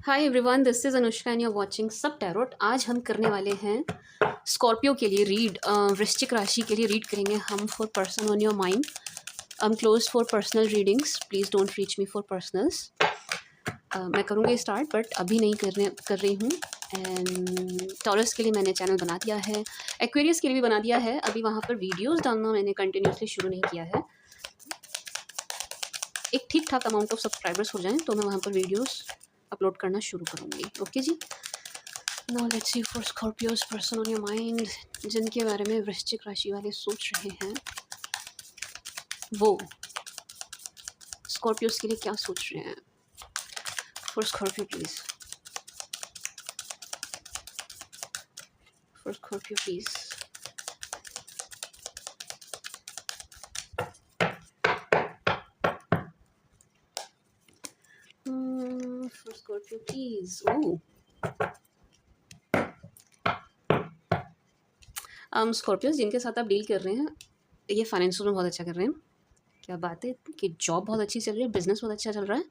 Hi everyone, this is Anushka and you are watching सब tarot. आज हम करने वाले हैं स्कॉर्पियो के लिए रीड। वृश्चिक राशि के लिए रीड करेंगे हम for person on your mind. I am close for personal readings, please don't reach me for personals. मैं करूँगी स्टार्ट बट अभी नहीं कर रही हूँ। एंड टॉरस के लिए मैंने चैनल बना दिया है, एक्वेरियस के लिए भी बना दिया है। अभी वहाँ पर वीडियोज़ डालना मैंने कंटिन्यूसली शुरू नहीं किया है। एक ठीक ठाक अमाउंट ऑफ सब्सक्राइबर्स हो जाएँ तो मैं वहाँ पर वीडियोज़ अपलोड करना शुरू करूँगी। ओके जी। Now let's see for Scorpios person on your mind, जिनके बारे में वृश्चिक राशि वाले सोच रहे हैं, वो स्कॉर्पियोज के लिए क्या सोच रहे हैं। For Scorpio please, for Scorpio please. For Scorpio please. Oh, Scorpios जिनके साथ आप डील कर रहे हैं, ये फाइनेंशियल में बहुत अच्छा कर रहे हैं। क्या बात है कि जॉब बहुत अच्छी चल रही है, बिजनेस बहुत अच्छा चल रहा है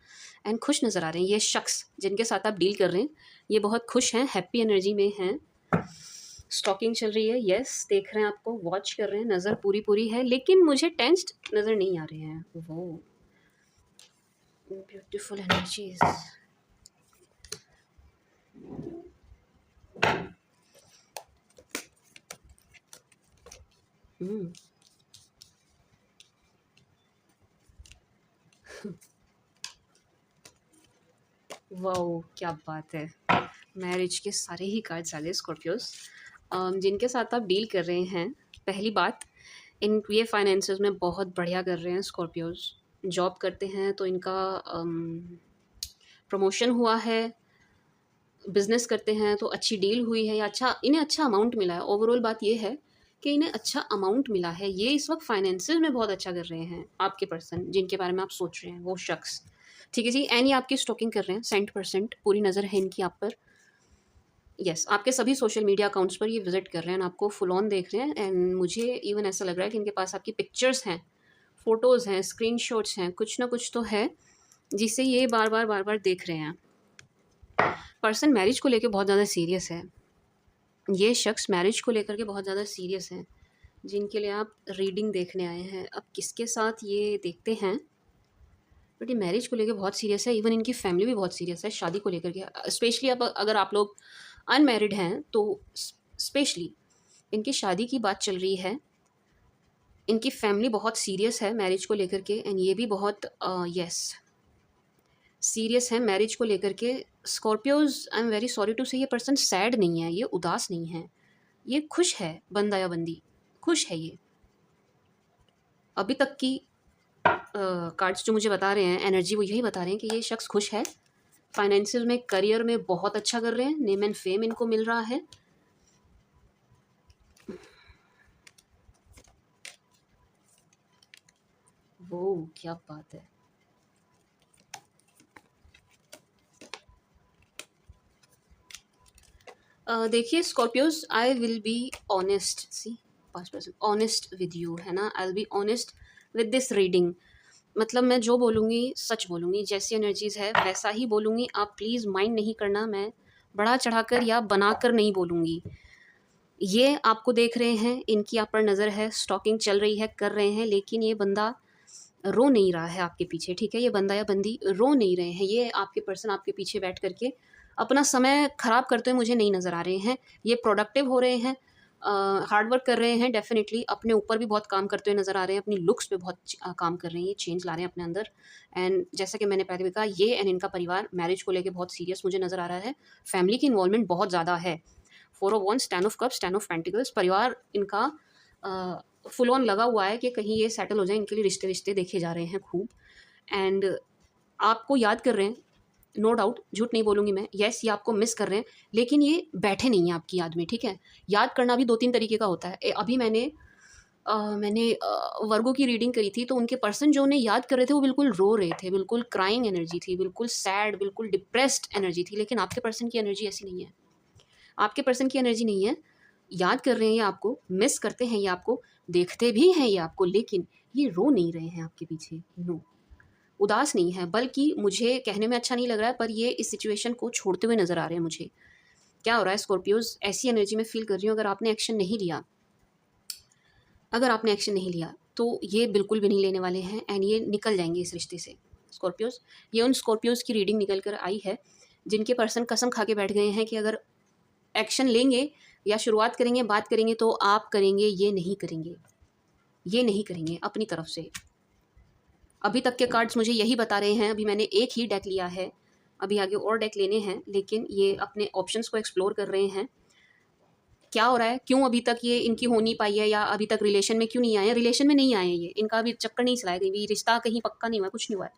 एंड खुश नज़र आ रहे हैं। ये शख्स जिनके साथ आप डील कर रहे हैं, ये बहुत खुश हैं, हैप्पी एनर्जी में हैं। स्टॉकिंग चल रही है, यस, देख रहे हैं आपको, वॉच कर रहे हैं, नज़र पूरी पूरी है, लेकिन मुझे टेंस्ड नज़र नहीं आ रहे हैं। वो ब्यूटीफुल एनर्जीज। वाओ, क्या बात है। मैरिज के सारे ही कार्ड्स आ गए स्कॉर्पियोज। जिनके साथ आप डील कर रहे हैं, पहली बात, ये फाइनेंसेस में बहुत बढ़िया कर रहे हैं स्कॉर्पियोज। जॉब करते हैं तो इनका प्रमोशन हुआ है, बिजनेस करते हैं तो अच्छी डील हुई है, या इन्हें अच्छा अमाउंट मिला है। ओवरऑल बात ये है कि इन्हें अच्छा अमाउंट मिला है। ये इस वक्त फाइनेंसेस में बहुत अच्छा कर रहे हैं। आपके पर्सन जिनके बारे में आप सोच रहे हैं, वो शख्स, ठीक है जी। एंड ये आपकी स्टॉकिंग कर रहे हैं 100%, पूरी नज़र है इनकी आप पर। यस, आपके सभी सोशल मीडिया अकाउंट्स पर ये विजिट कर रहे हैं, आपको फुल ऑन देख रहे हैं। एंड मुझे इवन ऐसा लग रहा है कि इनके पास आपकी पिक्चर्स हैं, फ़ोटोज़ हैं, स्क्रीनशॉट्स हैं, कुछ ना कुछ तो है जिसे ये बार बार देख रहे हैं। पर्सन मैरिज को लेकर बहुत ज़्यादा सीरियस है। ये शख्स मैरिज को लेकर के बहुत ज़्यादा सीरियस हैं, जिनके लिए आप रीडिंग देखने आए हैं। अब किसके साथ ये देखते हैं, बट ये मैरिज को लेकर बहुत सीरियस है। इवन इनकी फैमिली भी बहुत सीरियस है शादी को लेकर के। स्पेशली अब अगर आप लोग अनमैरिड हैं तो स्पेशली इनकी शादी की बात चल रही है। इनकी फैमिली बहुत सीरियस है मैरिज को लेकर के, एंड ये भी बहुत यस सीरियस है मैरिज को लेकर के। Scorpios, I am very sorry to say, ये पर्सन सैड नहीं है, ये उदास नहीं है, ये खुश है। बंदा या बंदी खुश है। ये अभी तक की कार्ड्स जो मुझे बता रहे हैं, एनर्जी, वो यही बता रहे हैं कि ये शख्स खुश है। फाइनेंशियल में, करियर में बहुत अच्छा कर रहे हैं, नेम एंड फेम इनको मिल रहा है। वो क्या बात है। देखिए Scorpios, I will be honest, see 5% honest with you, है ना। I will be honest with this reading. मतलब मैं जो बोलूँगी सच बोलूँगी, जैसी एनर्जीज है वैसा ही बोलूँगी। आप प्लीज़ माइंड नहीं करना, मैं बढ़ा चढ़ाकर या बनाकर नहीं बोलूँगी। ये आपको देख रहे हैं, इनकी आप पर नज़र है, स्टॉकिंग चल रही है, कर रहे हैं, लेकिन ये बंदा रो नहीं रहा है आपके पीछे, ठीक है। ये बंदा या बंदी रो नहीं रहे हैं। ये आपके पर्सन आपके पीछे बैठ करके अपना समय ख़राब करते हुए मुझे नहीं नज़र आ रहे हैं। ये प्रोडक्टिव हो रहे हैं, हार्ड वर्क कर रहे हैं, डेफिनेटली अपने ऊपर भी बहुत काम करते हुए नज़र आ रहे हैं, अपनी लुक्स पे बहुत काम कर रहे हैं, ये चेंज ला रहे हैं अपने अंदर। एंड जैसा कि मैंने पहले भी कहा, ये एंड इनका परिवार मैरिज को लेकर बहुत सीरियस मुझे नज़र आ रहा है। फैमिली की इन्वॉल्वमेंट बहुत ज़्यादा है। 4 of wands, 10 of cups, 10 of pentacles, परिवार इनका फुल ऑन लगा हुआ है कि कहीं ये सेटल हो जाए। इनके लिए रिश्ते रिश्ते देखे जा रहे हैं खूब। एंड आपको याद कर रहे हैं, नो डाउट, झूठ नहीं बोलूँगी मैं, येस ये आपको मिस कर रहे हैं, लेकिन ये बैठे नहीं हैं आपकी याद में, ठीक है। याद करना भी 2-3 तरीके का होता है। अभी मैंने वर्गो की रीडिंग करी थी, तो उनके पर्सन जो उन्हें याद कर रहे थे वो बिल्कुल रो रहे थे, बिल्कुल क्राइंग एनर्जी थी, बिल्कुल सैड, बिल्कुल डिप्रेस्ड एनर्जी थी। लेकिन आपके पर्सन की एनर्जी ऐसी नहीं है। आपके पर्सन की एनर्जी नहीं है। याद कर रहे हैं ये आपको, मिस करते हैं ये आपको, देखते भी हैं ये आपको, लेकिन ये रो नहीं रहे हैं आपके पीछे, नो। उदास नहीं है, बल्कि मुझे कहने में अच्छा नहीं लग रहा है, पर ये इस सिचुएशन को छोड़ते हुए नज़र आ रहे हैं मुझे। क्या हो रहा है स्कॉर्पियोज़, ऐसी एनर्जी में फ़ील कर रही हूँ, अगर आपने एक्शन नहीं लिया, तो ये बिल्कुल भी नहीं लेने वाले हैं एंड ये निकल जाएँगे इस रिश्ते से। स्कॉर्पियोज़, ये उन स्कॉर्पियोज़ की रीडिंग निकल कर आई है, जिनके पर्सन कसम खा के बैठ गए हैं कि अगर एक्शन लेंगे या शुरुआत करेंगे, बात करेंगे तो आप करेंगे, ये नहीं करेंगे। ये नहीं करेंगे अपनी तरफ से। अभी तक के कार्ड्स मुझे यही बता रहे हैं, अभी मैंने एक ही डेक लिया है, अभी आगे और डेक लेने हैं, लेकिन ये अपने ऑप्शंस को एक्सप्लोर कर रहे हैं। क्या हो रहा है, क्यों अभी तक ये इनकी हो नहीं पाई है, या अभी तक रिलेशन में क्यों नहीं आए हैं? रिलेशन में नहीं आए हैं ये, इनका अभी चक्कर नहीं चलाया, कहीं रिश्ता कहीं पक्का नहीं हुआ है, कुछ नहीं हुआ है।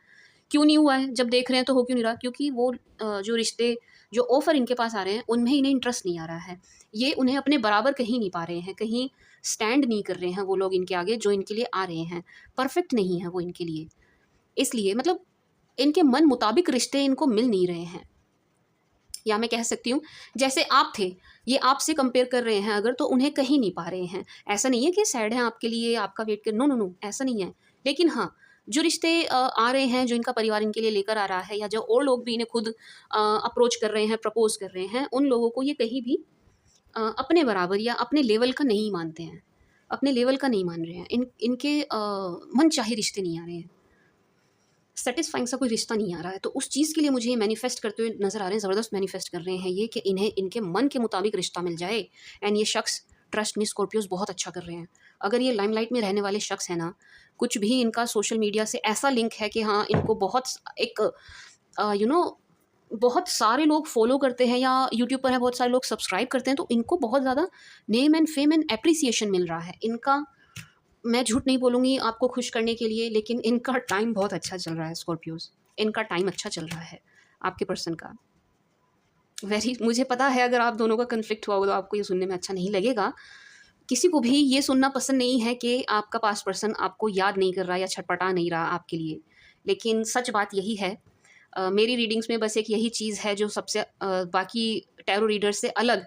क्यों नहीं हुआ है? जब देख रहे हैं तो हो क्यों नहीं रहा? क्योंकि वो जो रिश्ते, जो ऑफ़र इनके पास आ रहे हैं, उनमें इन्हें इंटरेस्ट नहीं आ रहा है। ये उन्हें अपने बराबर कहीं नहीं पा रहे हैं, कहीं स्टैंड नहीं कर रहे हैं वो लोग इनके आगे जो इनके लिए आ रहे हैं। परफेक्ट नहीं है वो इनके लिए। इसलिए मतलब इनके मन मुताबिक रिश्ते इनको मिल नहीं रहे हैं। या मैं कह सकती हूँ, जैसे आप थे, ये आपसे कंपेयर कर रहे हैं अगर, तो उन्हें कहीं नहीं पा रहे हैं। ऐसा नहीं है कि सैड हैं आपके लिए, आपका वेट कर, नो, नो, नो, ऐसा नहीं है। लेकिन हाँ, जो रिश्ते आ रहे हैं, जो इनका परिवार इनके लिए लेकर आ रहा है, या जो और लोग भी इन्हें खुद अप्रोच कर रहे हैं, प्रपोज़ कर रहे हैं, उन लोगों को ये कहीं भी अपने बराबर या अपने लेवल का नहीं मानते हैं। अपने लेवल का नहीं मान रहे हैं। इनके मनचाहे रिश्ते नहीं आ रहे हैं। सैटिस्फाइंग सा कोई रिश्ता नहीं आ रहा है, तो उस चीज़ के लिए मुझे ये मैनिफेस्ट करते हुए नज़र आ रहे हैं, ज़बरदस्त मैनिफेस्ट कर रहे हैं ये, कि इन्हें इनके मन के मुताबिक रिश्ता मिल जाए। एंड ये शख्स, ट्रस्ट मी स्कॉर्पियोज़, बहुत अच्छा कर रहे हैं। अगर ये लाइमलाइट में रहने वाले शख्स हैं ना, कुछ भी इनका सोशल मीडिया से ऐसा लिंक है कि हाँ, इनको बहुत एक यू नो बहुत सारे लोग फॉलो करते हैं, या यूट्यूब पर है बहुत सारे लोग सब्सक्राइब करते हैं, तो इनको बहुत ज़्यादा name and fame and appreciation मिल रहा है इनका। मैं झूठ नहीं बोलूँगी आपको खुश करने के लिए, लेकिन इनका टाइम बहुत अच्छा चल रहा है स्कॉर्पियोज़, इनका टाइम अच्छा चल रहा है आपके पर्सन का। मुझे पता है अगर आप दोनों का कन्फ्लिक्ट हुआ हो तो आपको ये सुनने में अच्छा नहीं लगेगा। किसी को भी ये सुनना पसंद नहीं है कि आपका पास्ट पर्सन आपको याद नहीं कर रहा या छटपटा नहीं रहा आपके लिए। लेकिन सच बात यही है, मेरी रीडिंग्स में बस एक यही चीज़ है जो सबसे बाकी टैरो रीडर से अलग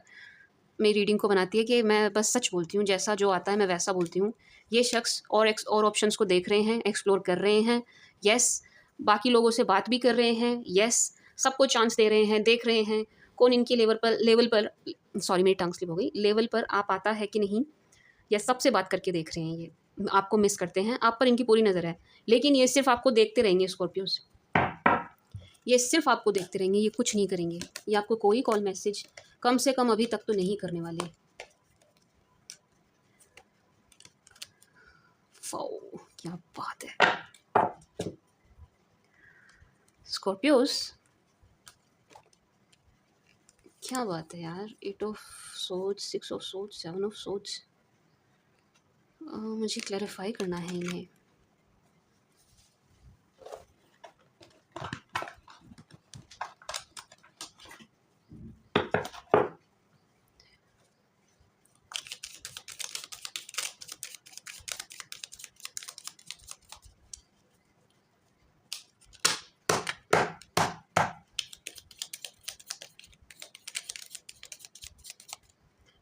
मेरी रीडिंग को बनाती है, कि मैं बस सच बोलती हूँ, जैसा जो आता है मैं वैसा बोलती हूँ। ये शख्स और ऑप्शंस को देख रहे हैं, एक्सप्लोर कर रहे हैं, येस। बाकी लोगों से बात भी कर रहे हैं, येस। सबको चांस दे रहे हैं, देख रहे हैं कौन इनकी लेवल पर सॉरी मेरी टंग स्लिप हो गई, लेवल पर आ पाता है कि नहीं, या सबसे बात करके देख रहे हैं ये। आपको मिस करते हैं, आप पर इनकी पूरी नज़र है, लेकिन ये सिर्फ़ आपको देखते रहेंगे स्कॉर्पियोज़। ये सिर्फ़ आपको देखते रहेंगे, ये कुछ नहीं करेंगे। ये आपको कोई कॉल मैसेज कम से कम अभी तक तो नहीं करने वाले। वाओ! क्या बात है! स्कॉर्पियोज़, क्या बात है यार! 8 of swords, 6 of swords, 7 of swords. मुझे क्लैरिफ़ाई करना है इन्हें।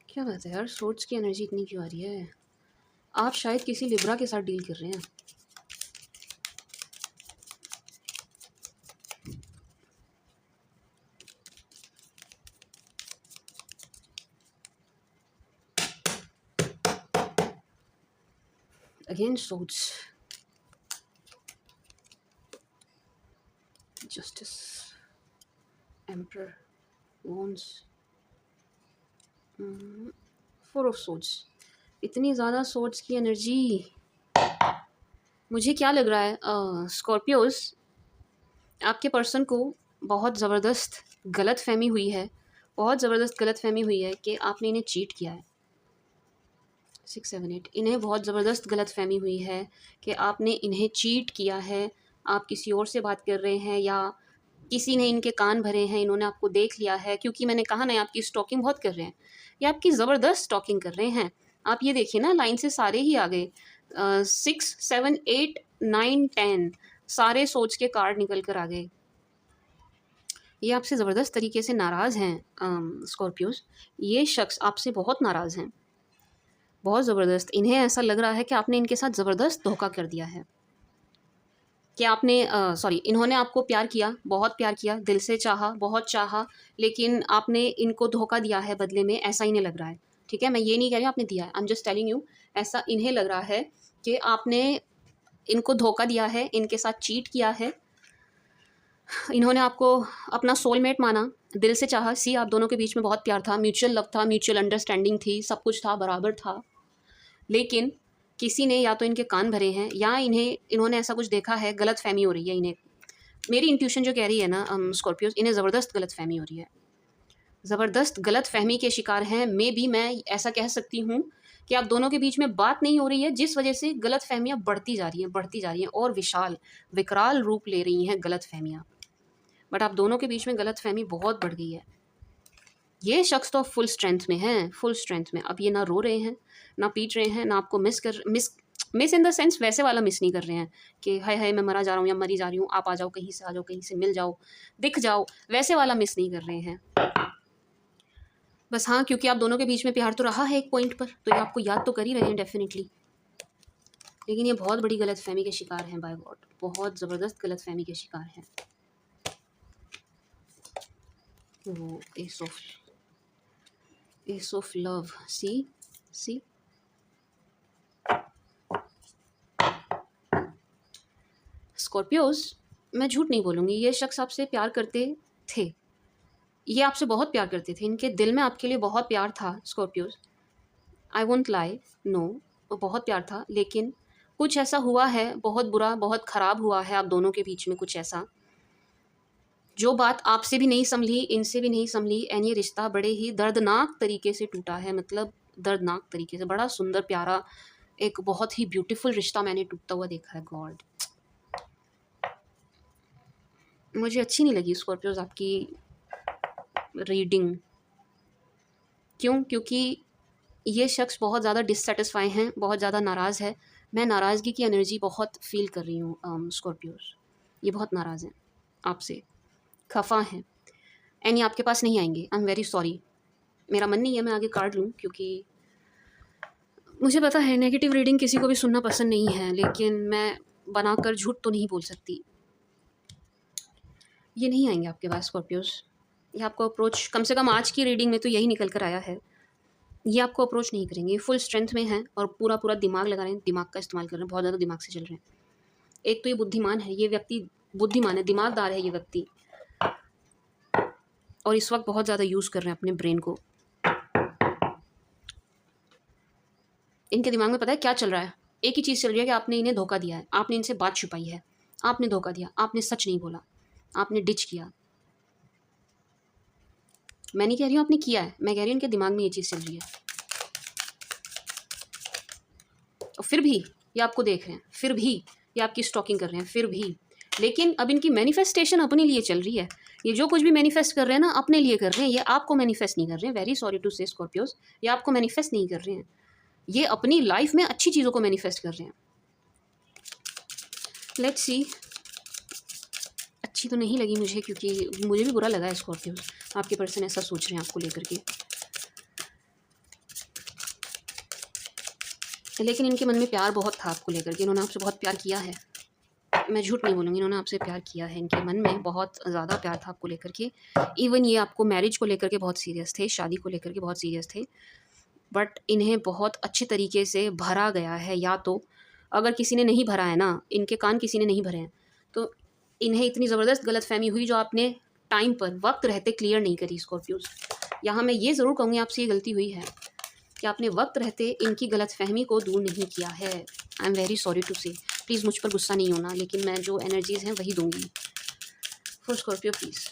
क्या बात है यार! सोर्ड्स की एनर्जी इतनी क्यों आ रही है? आप शायद किसी लिब्रा के साथ डील कर रहे हैं। Again swords, justice, emperor, wands, 4 of swords. इतनी ज़्यादा सोर्ड्स की एनर्जी। मुझे क्या लग रहा है स्कॉर्पियोज़, आपके पर्सन को बहुत ज़बरदस्त गलतफ़हमी हुई है, बहुत ज़बरदस्त गलतफ़हमी हुई है कि आपने इन्हें चीट किया है। 6, 7, 8, इन्हें बहुत ज़बरदस्त गलतफ़हमी हुई है कि आपने इन्हें चीट किया है। आप किसी और से बात कर रहे हैं, या किसी ने इनके कान भरे हैं, इन्होंने आपको देख लिया है, क्योंकि मैंने कहा ना, आपकी स्टॉकिंग बहुत कर रहे हैं। ये आपकी ज़बरदस्त स्टॉकिंग कर रहे हैं। आप ये देखिए ना, लाइन से सारे ही आ गए। 6, 7, 8, 9, 10 सारे सोच के कार्ड निकल कर आ गए। ये आपसे ज़बरदस्त तरीके से नाराज़ हैं स्कॉर्पियोज़। ये शख्स आपसे बहुत नाराज़ हैं, बहुत ज़बरदस्त। इन्हें ऐसा लग रहा है कि आपने इनके साथ ज़बरदस्त धोखा कर दिया है। कि आपने सॉरी, इन्होंने आपको प्यार किया, बहुत प्यार किया, दिल से चाहा, बहुत चाहा, लेकिन आपने इनको धोखा दिया है बदले में, ऐसा इन्हें लग रहा है। ठीक है, मैं ये नहीं कह रही हूँ आपने दिया है, I am just telling you, ऐसा इन्हें लग रहा है कि आपने इनको धोखा दिया है, इनके साथ चीट किया है। इन्होंने आपको अपना सोलमेट माना, दिल से चाहा। सी, आप दोनों के बीच में बहुत प्यार था, म्यूचुअल लव था, म्यूचुअल अंडरस्टैंडिंग थी, सब कुछ था, बराबर था। लेकिन किसी ने या तो इनके कान भरे हैं या इन्होंने ऐसा कुछ देखा है, गलत फहमी हो रही है इन्हें। मेरी इंट्यूशन जो कह रही है ना स्कॉर्पियोज, इन्हें ज़बरदस्त गलत फहमी हो रही है, ज़बरदस्त गलत फहमी के शिकार हैं। मे बी मैं ऐसा कह सकती हूँ कि आप दोनों के बीच में बात नहीं हो रही है, जिस वजह से गलत फहमियाँ बढ़ती जा रही हैं, बढ़ती जा रही हैं, और विशाल विकराल रूप ले रही हैं गलत फहमियाँ। बट आप दोनों के बीच में गलत फहमी बहुत बढ़ गई है। ये शख्स तो फुल स्ट्रेंथ में है, फुल स्ट्रेंथ में। अब ये ना रो रहे हैं, ना पीट रहे हैं, ना आपको मिस इन द सेंस वैसे वाला मिस नहीं कर रहे हैं कि हाय हाय मैं मरा जा रहा हूँ या मरी जा रही हूँ, आप आ जाओ, कहीं से आ जाओ, कहीं से मिल जाओ, दिख जाओ, वैसे वाला मिस नहीं कर रहे हैं। बस हाँ, क्योंकि आप दोनों के बीच में प्यार तो रहा है एक पॉइंट पर, तो ये आपको याद तो कर ही रहे हैं डेफिनेटली। लेकिन ये बहुत बड़ी गलत फहमी के शिकार हैं, बाय गॉड, बहुत ज़बरदस्त गलत फहमी के शिकार हैं। वो ace of love, see Scorpios, मैं झूठ नहीं बोलूँगी, ये शख्स आपसे प्यार करते थे, ये आपसे बहुत प्यार करते थे, इनके दिल में आपके लिए बहुत प्यार था Scorpios, I won't lie, no, वो बहुत प्यार था। लेकिन कुछ ऐसा हुआ है, बहुत बुरा, बहुत ख़राब हुआ है आप दोनों के बीच में, कुछ ऐसा जो बात आपसे भी नहीं संभली, इनसे भी नहीं संभली, एंड ये रिश्ता बड़े ही दर्दनाक तरीके से टूटा है। मतलब दर्दनाक तरीके से, बड़ा सुंदर प्यारा एक बहुत ही ब्यूटीफुल रिश्ता मैंने टूटता हुआ देखा है। गॉड, मुझे अच्छी नहीं लगी स्कॉर्पियोज आपकी रीडिंग। क्यों? क्योंकि ये शख्स बहुत ज़्यादा डिससेटिस्फाई हैं, बहुत ज़्यादा नाराज़ है। मैं नाराज़गी की एनर्जी बहुत फील कर रही हूँ स्कॉर्पियोज, ये बहुत नाराज़ हैं आपसे, खफा हैं, एंड ये आपके पास नहीं आएंगे। आई एम वेरी सॉरी, मेरा मन नहीं है मैं आगे कार्ड लूँ, क्योंकि मुझे पता है नेगेटिव रीडिंग किसी को भी सुनना पसंद नहीं है, लेकिन मैं बनाकर झूठ तो नहीं बोल सकती। ये नहीं आएंगे आपके पास स्कॉर्पियोज, ये आपको अप्रोच, कम से कम आज की रीडिंग में तो यही निकल कर आया है, ये आपको अप्रोच नहीं करेंगे। फुल स्ट्रेंथ में हैं और पूरा पूरा दिमाग लगा रहे हैं, दिमाग का इस्तेमाल कर रहे हैं, बहुत ज़्यादा दिमाग से चल रहे हैं। एक तो ये बुद्धिमान है, ये व्यक्ति बुद्धिमान है, दिमागदार है ये व्यक्ति, और इस वक्त बहुत ज़्यादा यूज़ कर रहे हैं अपने ब्रेन को। इनके दिमाग में पता है क्या चल रहा है, एक ही चीज़ चल रही है कि आपने इन्हें धोखा दिया है, आपने इनसे बात छुपाई है, आपने धोखा दिया, आपने सच नहीं बोला, आपने डिच किया। मैं नहीं कह रही हूँ आपने किया है, मैं कह रही हूँ इनके दिमाग में ये चीज़ चल रही है, और फिर भी ये आपको देख रहे हैं, फिर भी ये आपकी स्टॉकिंग कर रहे हैं, फिर भी। लेकिन अब इनकी मैनिफेस्टेशन अपने लिए चल रही है, ये जो कुछ भी मैनिफेस्ट कर रहे हैं ना अपने लिए कर रहे हैं, ये आपको मैनिफेस्ट नहीं कर रहे हैं। वेरी सॉरी टू से स्कॉर्पियोज, ये आपको मैनिफेस्ट नहीं कर रहे हैं, ये अपनी लाइफ में अच्छी चीज़ों को मैनिफेस्ट कर रहे हैं। लेट्स सी, अच्छी तो नहीं लगी मुझे, क्योंकि मुझे भी बुरा लगा है स्कॉर्पियोज, आपके पर्सन ऐसा सोच रहे हैं आपको लेकर के। लेकिन इनके मन में प्यार बहुत था आपको लेकर के, इन्होंने आपसे बहुत प्यार किया है, मैं झूठ नहीं बोलूँगी, इन्होंने आपसे प्यार किया है, इनके मन में बहुत ज़्यादा प्यार था आपको लेकर के। इवन ये आपको मैरिज को लेकर के बहुत सीरियस थे, शादी को लेकर के बहुत सीरियस थे, बट इन्हें बहुत अच्छे तरीके से भरा गया है। या तो अगर किसी ने नहीं भरा है ना, इनके कान किसी ने नहीं भरे हैं, तो इन्हें इतनी ज़बरदस्त गलतफहमी हुई जो आपने टाइम पर वक्त रहते क्लियर नहीं करी स्कॉर्पियोज। यहाँ मैं ये ज़रूर कहूँगी आपसे ये गलती हुई है कि आपने वक्त रहते इनकी गलतफहमी को दूर नहीं किया है। I am very sorry to say, please मुझ पर गुस्सा नहीं होना, लेकिन मैं जो एनर्जीज़ हैं वही दूंगी for Scorpio please,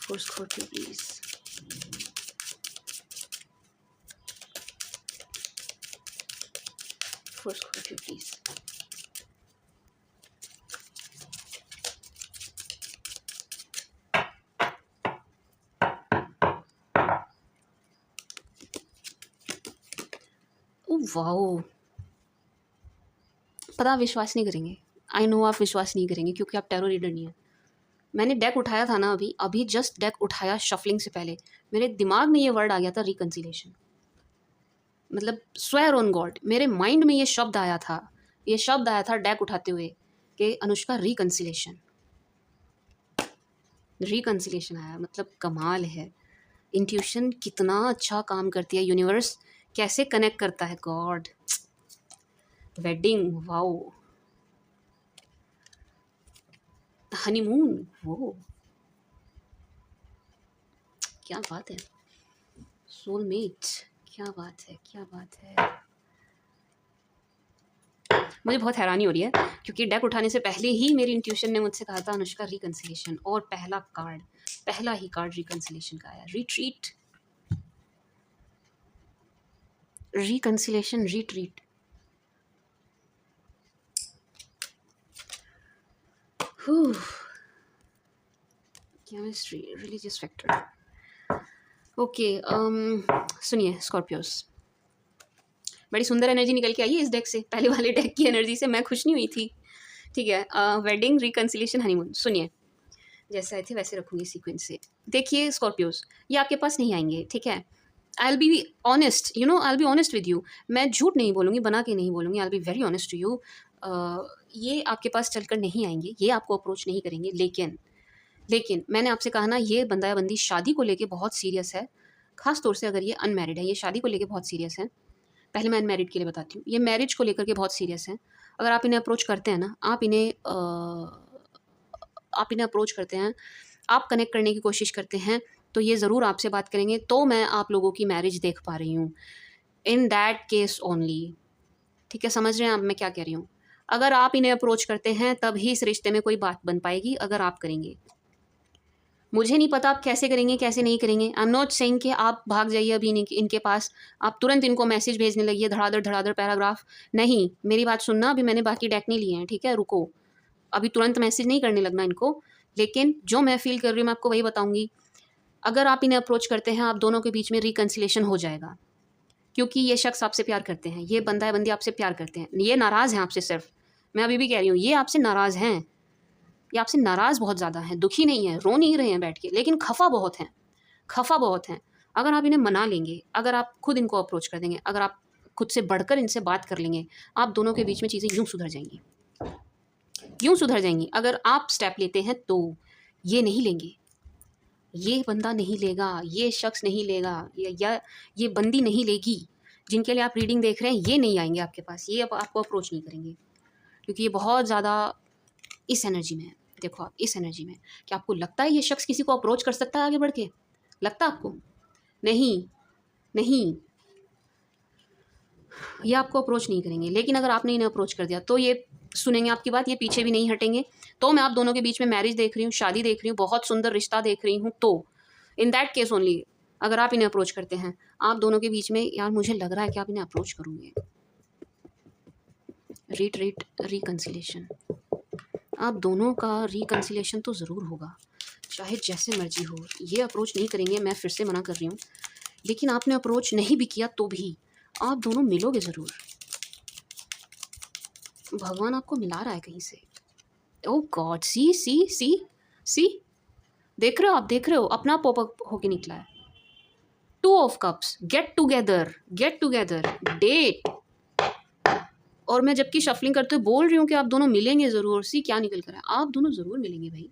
for Scorpio please. For Scorpio please. Wow, पता आप विश्वास नहीं करेंगे, आई नो आप विश्वास नहीं करेंगे, क्योंकि आप टैरो रीडर नहीं है। मैंने डेक उठाया था ना, अभी जस्ट डेक उठाया शफलिंग से पहले, मेरे दिमाग में ये वर्ड आ गया था, रिकन्सिलेशन। मतलब स्वेयर ऑन गॉड, मेरे माइंड में ये शब्द आया था, ये शब्द आया था डेक उठाते हुए कि अनुष्का रिकंसिलेशन, रिकंसिलेशन आया, मतलब कमाल है। इंट्यूशन कितना अच्छा काम करती है, यूनिवर्स कैसे कनेक्ट करता है, गॉड। Wedding, wow. हनीमून, वो क्या बात है। सोलमेट, क्या बात है, क्या बात है। मुझे बहुत हैरानी हो रही है क्योंकि डेक उठाने से पहले ही मेरी इंट्यूशन ने मुझसे कहा था अनुष्का रिकंसिलेशन, और पहला ही कार्ड रिकंसिलेशन का आया। Retreat, reconciliation, retreat. Chemistry, religious factor. Okay, सुनिए स्कॉर्पियोस, बड़ी सुंदर एनर्जी निकल के आई है इस डेक से। पहले वाले डेक की एनर्जी से मैं खुश नहीं हुई थी, ठीक है। Wedding, reconciliation, honeymoon. सुनिए, जैसे आए थे वैसे रखूँगी सीक्वेंस से। देखिए स्कॉर्पियोस, ये आपके पास नहीं आएंगे, ठीक है। I will be honest, you know, I will be honest with you. मैं झूठ नहीं बोलूँगी, बना के नहीं बोलूँगी। I will be very honest to you. ये आपके पास चलकर नहीं आएंगे, ये आपको अप्रोच नहीं करेंगे। लेकिन मैंने आपसे कहा ना, ये बंदा या बंदी शादी को लेके बहुत सीरियस है, खास तौर से अगर ये अनमैरिड है। ये शादी को लेके बहुत सीरियस है। पहले मैं अनमैरिड के लिए बताती हूँ, ये मैरिज को लेकर के बहुत सीरियस हैं। अगर आप इन्हें अप्रोच करते हैं ना, आप इन्हें अप्रोच करते हैं, आप कनेक्ट करने की कोशिश करते हैं, तो ये ज़रूर आपसे बात करेंगे। तो मैं आप लोगों की मैरिज देख पा रही हूँ, इन दैट केस ओनली, ठीक है। समझ रहे हैं आप मैं क्या कह रही हूँ। अगर आप इन्हें अप्रोच करते हैं तभी इस रिश्ते में कोई बात बन पाएगी, अगर आप करेंगे। मुझे नहीं पता आप कैसे करेंगे, कैसे नहीं करेंगे। आई एम नॉट सेइंग कि आप भाग जाइए अभी इनके पास, आप तुरंत इनको मैसेज भेजने लगिए, धड़ाधड़ पैराग्राफ। नहीं, मेरी बात सुनना, अभी मैंने बाकी डेक नहीं लिए हैं, ठीक है। रुको, अभी तुरंत मैसेज नहीं करने लगना इनको। लेकिन जो मैं फ़ील कर रही हूँ मैं आपको वही बताऊँगी। अगर आप इन्हें अप्रोच करते हैं, आप दोनों के बीच में रिकंसिलेशन हो जाएगा, क्योंकि ये शख्स आपसे प्यार करते हैं, ये बंदा या बंदी आपसे प्यार करते हैं। ये नाराज़ हैं आपसे सिर्फ, मैं अभी भी कह रही हूँ, ये आपसे नाराज़ हैं। ये आपसे नाराज़ बहुत ज़्यादा हैं, दुखी नहीं हैं, रो नहीं रहे हैं बैठ के, लेकिन खफ़ा बहुत हैं, खफ़ा बहुत हैं। अगर आप इन्हें मना लेंगे, अगर आप खुद इनको अप्रोच कर देंगे, अगर आप खुद से बढ़कर इनसे बात कर लेंगे, आप दोनों के बीच में चीज़ें यूँ सुधर जाएँगी, यूँ सुधर जाएँगी। अगर आप स्टेप लेते हैं तो। ये नहीं लेंगे, ये बंदा नहीं लेगा, ये शख्स नहीं लेगा, या ये बंदी नहीं लेगी। जिनके लिए आप रीडिंग देख रहे हैं, ये नहीं आएँगे आपके पास, ये अब आपको अप्रोच नहीं करेंगे, क्योंकि ये बहुत ज़्यादा इस एनर्जी में है। देखो आप इस एनर्जी में, क्या आपको लगता है ये शख्स किसी को अप्रोच कर सकता है आगे बढ़ के? लगता है आपको? नहीं, नहीं, ये आपको अप्रोच नहीं करेंगे। लेकिन अगर आपने इन्हें अप्रोच कर दिया तो ये सुनेंगे आपकी बात, ये पीछे भी नहीं हटेंगे। तो मैं आप दोनों के बीच में मैरिज देख रही हूँ, शादी देख रही हूँ, बहुत सुंदर रिश्ता देख रही हूँ। तो इन दैट केस ओनली, अगर आप इन्हें अप्रोच करते हैं, आप दोनों के बीच में, यार मुझे लग रहा है कि आप इन्हें अप्रोच करोगे। रिट्रीट, रिकंसिलेशन, आप दोनों का रिकंसिलेशन तो ज़रूर होगा, चाहे जैसे मर्जी हो। ये अप्रोच नहीं करेंगे, मैं फिर से मना कर रही हूँ। लेकिन आपने अप्रोच नहीं भी किया तो भी आप दोनों मिलोगे ज़रूर। भगवान आपको मिला रहा है कहीं से। ओह गॉड, सी सी सी सी, देख रहे हो आप, देख रहे हो, अपना पॉप अप होके निकला है। 2 of cups, get together, get together, date. और मैं जबकि शफलिंग करते हुए बोल रही हूँ कि आप दोनों मिलेंगे ज़रूर। सी क्या निकल कर है, आप दोनों ज़रूर मिलेंगे भाई,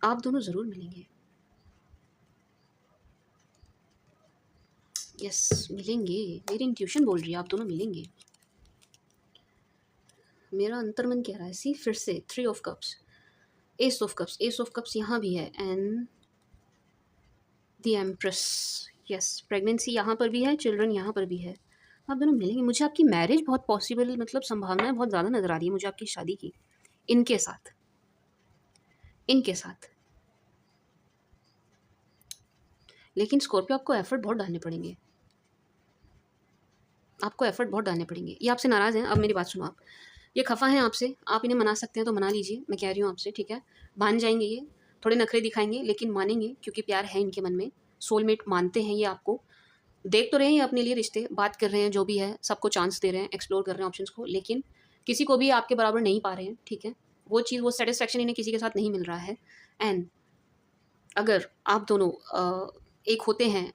आप दोनों ज़रूर मिलेंगे। यस, मिलेंगे, मेरी इंट्यूशन बोल रही है आप दोनों मिलेंगे। मेरा अंतर्मन कह रहा है। सी फिर से 3 of cups, S of cups, S of cups यहाँ भी है, and the empress. Yes, pregnancy यहाँ पर भी है, चिल्ड्रन यहाँ पर भी है। आप दोनों मिलेंगे। मुझे आपकी मैरिज बहुत पॉसिबल, मतलब संभावनाएं बहुत ज़्यादा नज़र आ रही है मुझे आपकी शादी की, इनके साथ, इनके साथ। लेकिन स्कॉर्पियो आपको एफर्ट बहुत डालने पड़ेंगे, आपको एफर्ट बहुत डालने पड़ेंगे। ये आपसे नाराज़ हैं, अब मेरी बात सुनो आप। ये खफ़ा हैं आपसे, आप इन्हें मना सकते हैं तो मना लीजिए, मैं कह रही हूँ आपसे, ठीक है। मान जाएंगे, ये थोड़े नखरे दिखाएंगे लेकिन मानेंगे, क्योंकि प्यार है इनके मन में। सोलमेट मानते हैं ये आपको, देख तो रहे हैं ये अपने लिए रिश्ते, बात कर रहे हैं, जो भी है सबको चांस दे रहे हैं, एक्सप्लोर कर रहे हैं ऑप्शंस को, लेकिन किसी को भी आपके बराबर नहीं पा रहे हैं, ठीक है। वो चीज़, वो सेटिस्फेक्शन इन्हें किसी के साथ नहीं मिल रहा है। एंड अगर आप दोनों एक होते हैं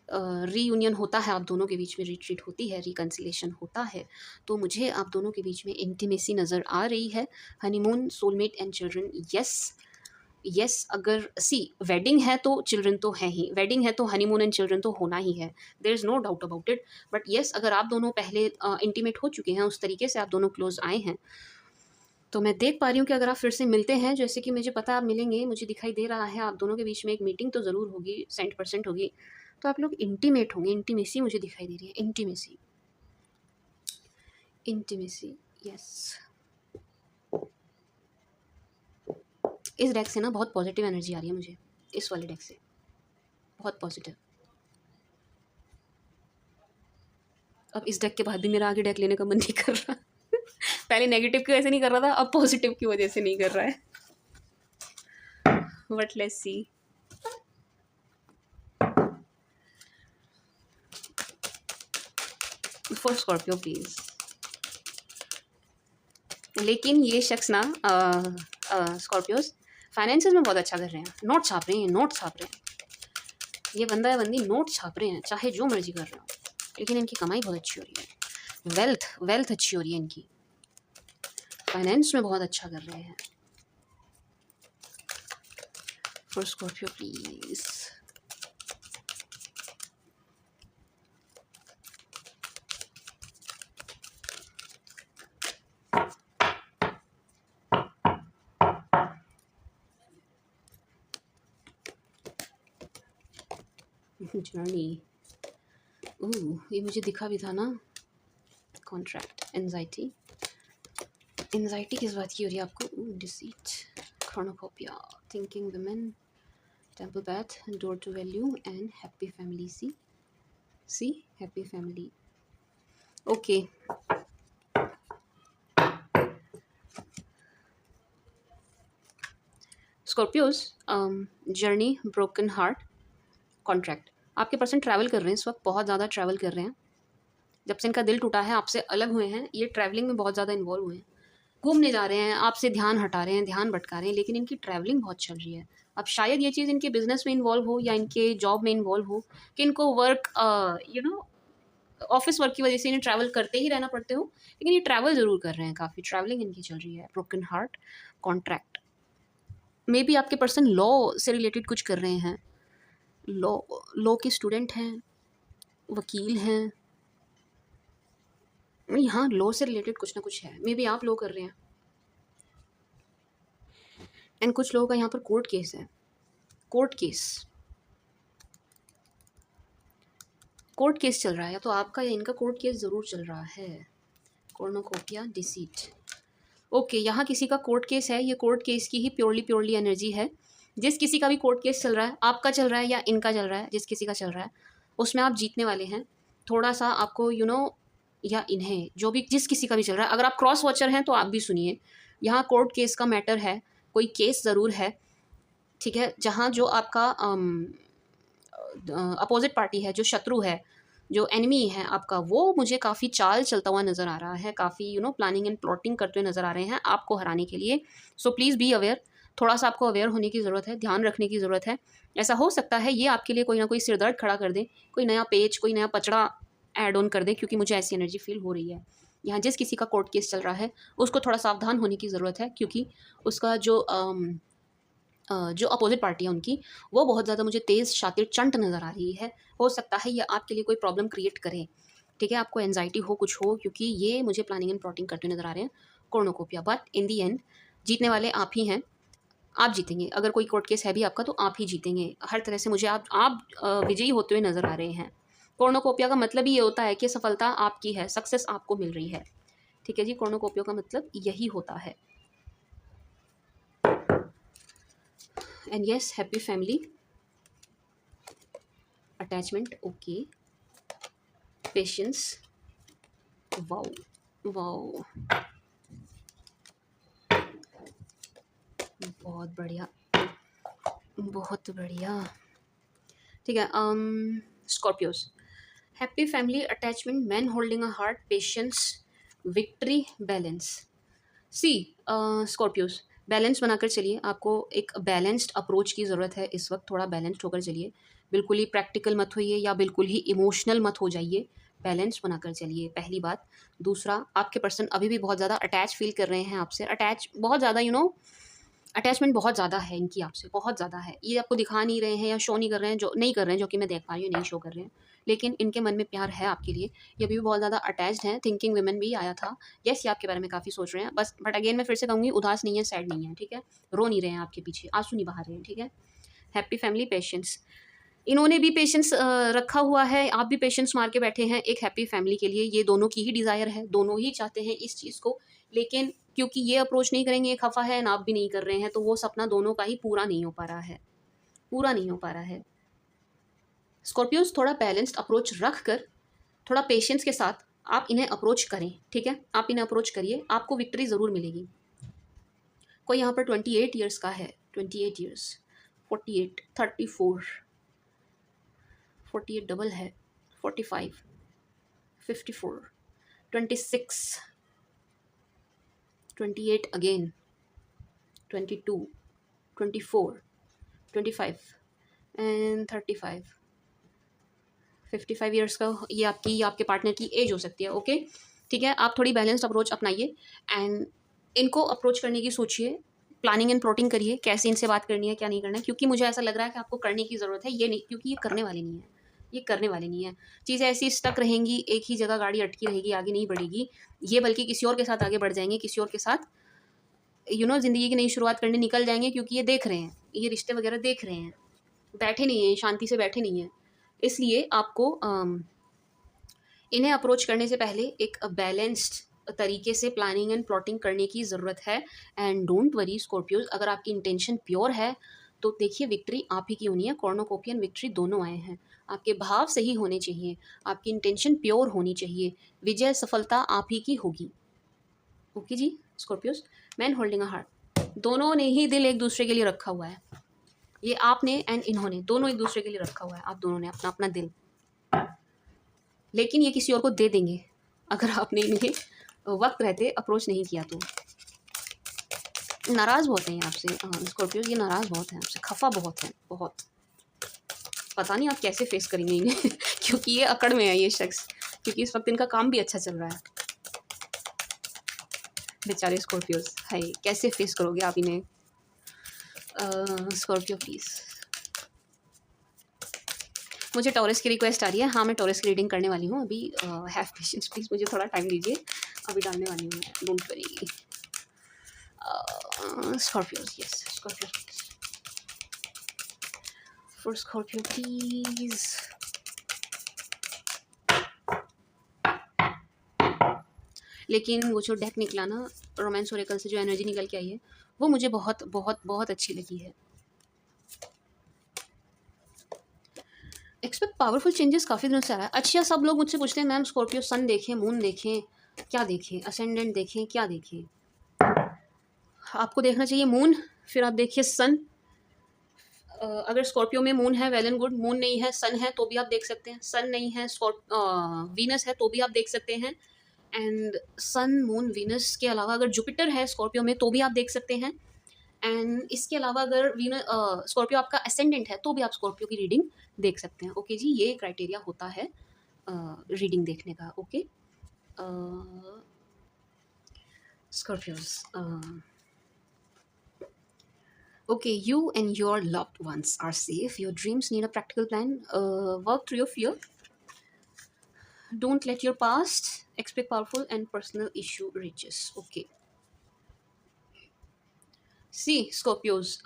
रीयूनियन होता है आप दोनों के बीच में, रिट्रीट होती है, रिकन्सिलेशन होता है, तो मुझे आप दोनों के बीच में इंटीमेसी नज़र आ रही है। Honeymoon, soulmate and children, yes yes. अगर सी वेडिंग है तो चिल्ड्रन तो है ही, वेडिंग है तो हनीमून एंड चिल्ड्रन तो होना ही है, there is no doubt about it. But yes, अगर आप दोनों पहले इंटीमेट हो चुके हैं, उस तरीके से आप दोनों क्लोज आए हैं, तो मैं देख पा रही हूँ कि अगर आप फिर से मिलते हैं, जैसे कि मुझे पता है आप मिलेंगे, मुझे दिखाई दे रहा है आप दोनों के बीच में एक मीटिंग तो ज़रूर होगी, 100% होगी, तो आप लोग इंटीमेट होंगे। इंटीमेसी मुझे दिखाई दे रही है, इंटीमेसी, इंटीमेसी, यस। इस डेक से ना बहुत पॉजिटिव एनर्जी आ रही है मुझे, इस वाले डेक से बहुत पॉजिटिव। अब इस डेक के बाद भी मेरा आगे डेक लेने का मन नहीं कर रहा। पहले नेगेटिव की वजह से नहीं कर रहा था, अब पॉजिटिव की वजह से नहीं कर रहा है, but let's see. For Scorpio please. लेकिन ये शख्स ना स्कॉर्पियोज फाइनेंसेस में बहुत अच्छा कर रहे हैं, नोट छाप रहे हैं, नोट छाप रहे हैं, ये बंदा है बंदी नोट छाप रहे हैं, चाहे जो मर्जी कर रहे हो, लेकिन इनकी कमाई बहुत अच्छी हो रही है, वेल्थ वेल्थ अच्छी हो रही है इनकी, फाइनेंस में बहुत अच्छा कर रहे हैं। For Scorpio please. जर्नी, ये मुझे दिखा भी था ना, कॉन्ट्रैक्ट, एंजाइटी, एंजाइटी किस बात की हो रही है आपको? Deceit, cornucopia, thinking women, temple bath, door to value and happy family. See happy family, okay. Scorpios, journey, broken heart, contract. आपके पर्सन ट्रैवल कर रहे हैं इस वक्त, बहुत ज़्यादा ट्रैवल कर रहे हैं, जब से इनका दिल टूटा है, आपसे अलग हुए हैं, ये ट्रैवलिंग में बहुत ज़्यादा इन्वॉल्व हुए हैं, घूमने जा रहे हैं, आपसे ध्यान हटा रहे हैं, ध्यान भटका रहे हैं, लेकिन इनकी ट्रैवलिंग बहुत चल रही है। अब शायद ये चीज़ इनके बिजनेस में इन्वॉल्व हो या इनके जॉब में इन्वॉल्व हो, कि इनको वर्क ऑफिस वर्क की वजह से इन्हें ट्रैवल करते ही रहना पड़ते हो, लेकिन ये ट्रैवल ज़रूर कर रहे हैं, काफ़ी ट्रैवलिंग इनकी चल रही है। Broken heart, contract, may be आपके पर्सन लॉ से रिलेटेड कुछ कर रहे हैं, लॉ लॉ के स्टूडेंट हैं, वकील हैं, नहीं हाँ, लॉ से रिलेटेड कुछ ना कुछ है, मे बी आप लॉ कर रहे हैं, एंड कुछ लोगों का यहाँ पर कोर्ट केस है, कोर्ट केस, कोर्ट केस चल रहा है, या तो आपका या इनका कोर्ट केस ज़रूर चल रहा है। कॉर्नोकोपिया, डिसीट, ओके, यहाँ किसी का कोर्ट केस है, ये कोर्ट केस की ही प्योरली एनर्जी है। जिस किसी का भी कोर्ट केस चल रहा है, आपका चल रहा है या इनका चल रहा है, जिस किसी का चल रहा है, उसमें आप जीतने वाले हैं। थोड़ा सा आपको या इन्हें, जो भी जिस किसी का भी चल रहा है, अगर आप क्रॉस वॉचर हैं तो आप भी सुनिए, यहाँ कोर्ट केस का मैटर है, कोई केस ज़रूर है, ठीक है, जहाँ जो आपका अपोजिट पार्टी है, जो शत्रु है, जो एनिमी है आपका, वो मुझे काफ़ी चाल चलता हुआ नज़र आ रहा है, काफ़ी प्लानिंग एंड प्लॉटिंग करते हुए नज़र आ रहे हैं आपको हराने के लिए। सो प्लीज़ बी अवेयर, थोड़ा सा आपको अवेयर होने की ज़रूरत है, ध्यान रखने की ज़रूरत है। ऐसा हो सकता है ये आपके लिए कोई ना कोई सिरदर्द खड़ा कर दे, कोई नया पेज, कोई नया पचड़ा ऐड ऑन कर दे, क्योंकि मुझे ऐसी एनर्जी फील हो रही है। यहाँ जिस किसी का कोर्ट केस चल रहा है, उसको थोड़ा सावधान होने की ज़रूरत है, क्योंकि उसका जो अपोजिट पार्टी है उनकी, वो बहुत ज़्यादा मुझे तेज़ शातिर चंट नज़र आ रही है। हो सकता है ये आपके लिए कोई प्रॉब्लम क्रिएट करे, ठीक है, आपको एंजाइटी हो, कुछ हो, क्योंकि ये मुझे प्लानिंग एंड प्लॉटिंग करते हुए नज़र आ रहे हैं, कॉर्नोकोपिया। बट इन दी एंड जीतने वाले आप ही हैं, आप जीतेंगे। अगर कोई कोर्ट केस है भी आपका, तो आप ही जीतेंगे हर तरह से, मुझे आप विजयी होते हुए नज़र आ रहे हैं। कॉर्नोकोपिया का मतलब ही ये होता है कि सफलता आपकी है, सक्सेस आपको मिल रही है, ठीक है जी, कॉर्नोकोपिया का मतलब यही होता है। And yes, happy family, attachment, okay, patience, wow wow, बहुत बढ़िया, बहुत बढ़िया, ठीक है। Scorpios, happy family, attachment, man holding a heart, patience, victory, balance. See Scorpios, balance बनाकर चलिए, आपको एक बैलेंस्ड अप्रोच की ज़रूरत है इस वक्त, थोड़ा बैलेंस्ड होकर चलिए, बिल्कुल ही प्रैक्टिकल मत होइए या बिल्कुल ही इमोशनल मत हो जाइए, बैलेंस बनाकर चलिए, पहली बात। दूसरा, आपके पर्सन अभी भी बहुत ज़्यादा अटैच फील कर रहे हैं आपसे, अटैच बहुत ज़्यादा अटैचमेंट बहुत ज़्यादा है इनकी आपसे, बहुत ज़्यादा है। ये आपको दिखा नहीं रहे हैं या शो नहीं कर रहे हैं, जो नहीं कर रहे हैं, जो कि मैं देख पा रही हूँ, नहीं शो कर रहे हैं। लेकिन इनके मन में प्यार है आपके लिए, ये अभी भी बहुत ज़्यादा अटैच्ड हैं। थिंकिंग वुमेन भी आया था, येस ये आपके बारे में काफ़ी सोच रहे हैं, बस बट अगेन मैं फिर से कहूँगी, उदास नहीं है, सैड नहीं है, ठीक है? रो नहीं रहे हैं आपके पीछे, आँसू नहीं बहा रहे हैं, ठीक है? Happy family, patience. इन्होंने भी पेशेंस रखा हुआ है, आप भी पेशेंस मार के बैठे हैं एक हैप्पी फैमिली के लिए। ये दोनों की ही डिज़ायर है, दोनों ही चाहते हैं इस चीज़ को, लेकिन क्योंकि ये अप्रोच नहीं करेंगे, ये खफ़ा है, ना आप भी नहीं कर रहे हैं, तो वो सपना दोनों का ही पूरा नहीं हो पा रहा है, पूरा नहीं हो पा रहा है। स्कॉर्पियोज़ थोड़ा बैलेंस्ड अप्रोच रख कर, थोड़ा पेशेंस के साथ आप इन्हें अप्रोच करें, ठीक है? आप इन्हें अप्रोच करिए, आपको विक्ट्री ज़रूर मिलेगी। कोई यहाँ पर 28 ईयर्स का है, 28 ईयर्स, 48, 34, 48 डबल है, 45, 54, 26, 28 अगेन, 22, 24, 25 एंड 35, 55 ईयर्स का ये आपके पार्टनर की एज हो सकती है, ओके? ठीक है, आप थोड़ी बैलेंस्ड अप्रोच अपनाइए एंड इनको अप्रोच करने की सोचिए, प्लानिंग एंड प्लॉटिंग करिए, कैसे इनसे बात करनी है, क्या नहीं करना है, क्योंकि मुझे ऐसा लग रहा है कि आपको करने की ज़रूरत है, ये नहीं, क्योंकि ये करने वाले नहीं है, ये करने वाले नहीं है। चीज़ें ऐसी स्टक रहेंगी, एक ही जगह गाड़ी अटकी रहेगी, आगे नहीं बढ़ेगी। ये बल्कि किसी और के साथ आगे बढ़ जाएँगे, किसी और के साथ ज़िंदगी की नई शुरुआत करने निकल जाएँगे, क्योंकि ये देख रहे हैं, ये रिश्ते वगैरह देख रहे हैं, बैठे नहीं हैं, शांति से बैठे नहीं हैं। इसलिए आपको इन्हें अप्रोच करने से पहले एक बैलेंस्ड तरीके से प्लानिंग एंड प्लॉटिंग करने की ज़रूरत है। एंड डोंट वरी स्कॉर्पियोज, अगर आपकी इंटेंशन प्योर है तो देखिए विक्ट्री आप ही की होनी है, कॉर्नोकोपियन विक्ट्री दोनों आए हैं। आपके भाव सही होने चाहिए, आपकी इंटेंशन प्योर होनी चाहिए, विजय सफलता आप ही की होगी। ओके जी Scorpios, man holding a heart, दोनों ने ही दिल एक दूसरे के लिए रखा हुआ है, ये आपने एंड इन्होंने दोनों एक दूसरे के लिए रखा हुआ है, आप दोनों ने अपना अपना दिल, लेकिन ये किसी और को दे देंगे अगर आपने इन्हें वक्त रहते अप्रोच नहीं किया तो। नाराज़ बहुत हैं ये आपसे स्कॉर्पियो, ये नाराज़ बहुत हैं आपसे, खफा बहुत है, बहुत। पता नहीं आप कैसे फेस करेंगे इन्हें क्योंकि ये अकड़ में है ये शख्स, क्योंकि इस वक्त इनका काम भी अच्छा चल रहा है। बेचारे स्कॉर्पियोज, हाय कैसे फेस करोगे आप इन्हें? स्कॉर्पियो प्लीज़, मुझे टॉरस की रिक्वेस्ट आ रही है, हाँ मैं टॉरस की रीडिंग करने वाली हूँ अभी। हैव पेशेंस प्लीज़, मुझे थोड़ा टाइम दीजिए, अभी डालने वाली हूँ, don't worry. Scorpios, yes, Scorpio. For Scorpio, please. लेकिन वो जो डेक निकला ना, रोमांस ओरेकल से जो एनर्जी निकल के आई है, वो मुझे बहुत बहुत बहुत अच्छी लगी है। एक्सपेक्ट पावरफुल चेंजेस काफ़ी दिनों से आ रहा है। अच्छा, सब लोग मुझसे पूछते हैं मैम स्कॉर्पियो सन देखें, मून देखें, क्या देखें, असेंडेंट देखें, क्या देखें? आपको देखना चाहिए मून, फिर आप देखिए सन। अगर स्कॉर्पियो में मून है वेल एंड गुड, मून नहीं है सन है तो भी आप देख सकते हैं, सन नहीं है वीनस है तो भी आप देख सकते हैं। एंड सन मून वीनस के अलावा अगर जुपिटर है स्कॉर्पियो में तो भी आप देख सकते हैं। एंड इसके अलावा अगर स्कॉर्पियो आपका असेंडेंट है तो भी आप स्कॉर्पियो की रीडिंग देख सकते हैं। ओके जी, ये क्राइटेरिया होता है रीडिंग देखने का। Okay Scorpios, okay, you and your loved ones are safe. Your dreams need a practical plan. Work through your fear. Don't let your past expect powerful and personal issue reaches. Okay. C Scorpios,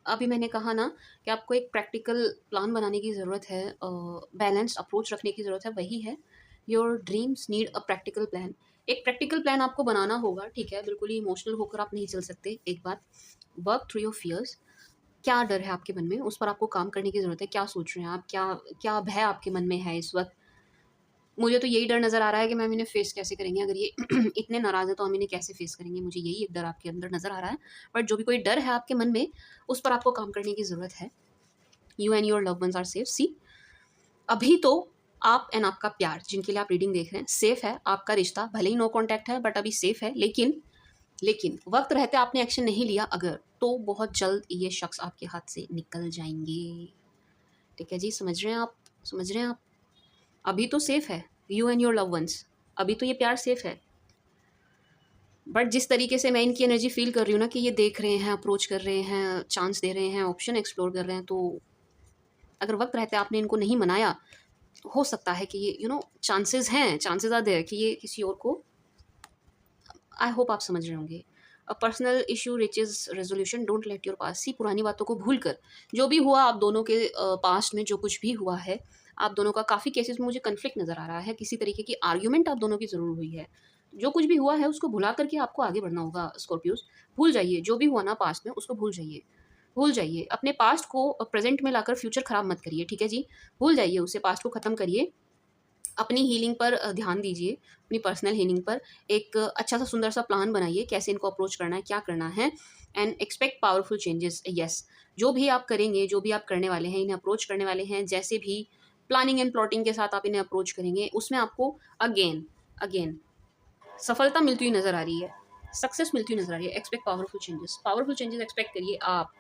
अभी मैंने कहा ना कि आपको एक practical plan बनाने की ज़रूरत है, बैलेंस्ड अप्रोच रखने की ज़रूरत है, वही है your dreams need a practical plan. एक प्रैक्टिकल प्लान आपको बनाना होगा, ठीक है? बिल्कुल ही इमोशनल होकर आप नहीं चल सकते। एक बात, वर्क थ्रू योर फियर्स, क्या डर है आपके मन में, उस पर आपको काम करने की ज़रूरत है। क्या सोच रहे हैं आप, क्या क्या भय आपके मन में है इस वक्त? मुझे तो यही डर नज़र आ रहा है कि मैम इन्हें फ़ेस कैसे करेंगे, अगर ये इतने नाराज़ हैं तो हम इन्हें कैसे फ़ेस करेंगे, मुझे यही एक डर आपके अंदर नज़र आ रहा है। बट जो भी कोई डर है आपके मन में, उस पर आपको काम करने की ज़रूरत है। You and your love ones are safe. See, अभी तो आप एंड आपका प्यार, जिनके लिए आप रीडिंग देख रहे हैं, सेफ़ है। आपका रिश्ता भले ही नो कॉन्टैक्ट है बट अभी सेफ़ है, लेकिन लेकिन वक्त रहते आपने एक्शन नहीं लिया अगर, तो बहुत जल्द ये शख्स आपके हाथ से निकल जाएंगे। ठीक है जी, समझ रहे हैं आप? समझ रहे हैं आप? अभी तो सेफ है, you and your love ones, अभी तो ये प्यार सेफ है। बट जिस तरीके से मैं इनकी एनर्जी फील कर रही हूँ ना कि ये देख रहे हैं, अप्रोच कर रहे हैं, चांस दे रहे हैं, ऑप्शन एक्सप्लोर कर रहे हैं, तो अगर वक्त रहते आपने इनको नहीं मनाया, तो हो सकता है कि ये चांसेस हैं, चांसेस आर देयर कि ये किसी और को, आई होप आप समझ रहे होंगे। A personal issue reaches resolution, don't let your past. See पुरानी बातों को भूल कर, जो भी हुआ आप दोनों के पास्ट में, जो कुछ भी हुआ है आप दोनों का, काफ़ी केसेस में मुझे कन्फ्लिक्ट नज़र आ रहा है, किसी तरीके की आर्ग्यूमेंट आप दोनों की ज़रूर हुई है। जो कुछ भी हुआ है उसको भुला करके आपको आगे बढ़ना होगा स्कॉर्पियोज। भूल जाइए जो भी हुआ ना पास्ट में, उसको भूल जाइए। भूल जाइए अपने पास्ट को, प्रेजेंट में लाकर फ्यूचर खराब मत करिए, ठीक है जी। भूल जाइए उसे, पास्ट को ख़त्म करिए। अपनी हीलिंग पर ध्यान दीजिए, अपनी पर्सनल हीलिंग पर। एक अच्छा सा सुंदर सा प्लान बनाइए, कैसे इनको अप्रोच करना है, क्या करना है, and expect powerful changes. Yes, जो भी आप करेंगे, जो भी आप करने वाले हैं, इन्हें अप्रोच करने वाले हैं, जैसे भी प्लानिंग एंड प्लॉटिंग के साथ आप इन्हें अप्रोच करेंगे, उसमें आपको अगेन अगेन सफलता मिलती हुई नजर आ रही है, सक्सेस मिलती हुई नजर आ रही है। एक्सपेक्ट पावरफुल चेंजेस एक्सपेक्ट करिए आप।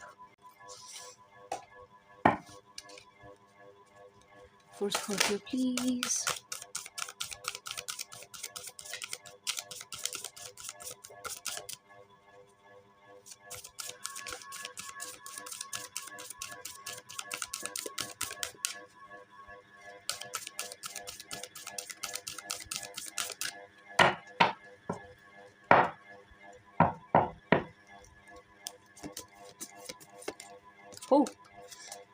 For Scorpio please. Hope,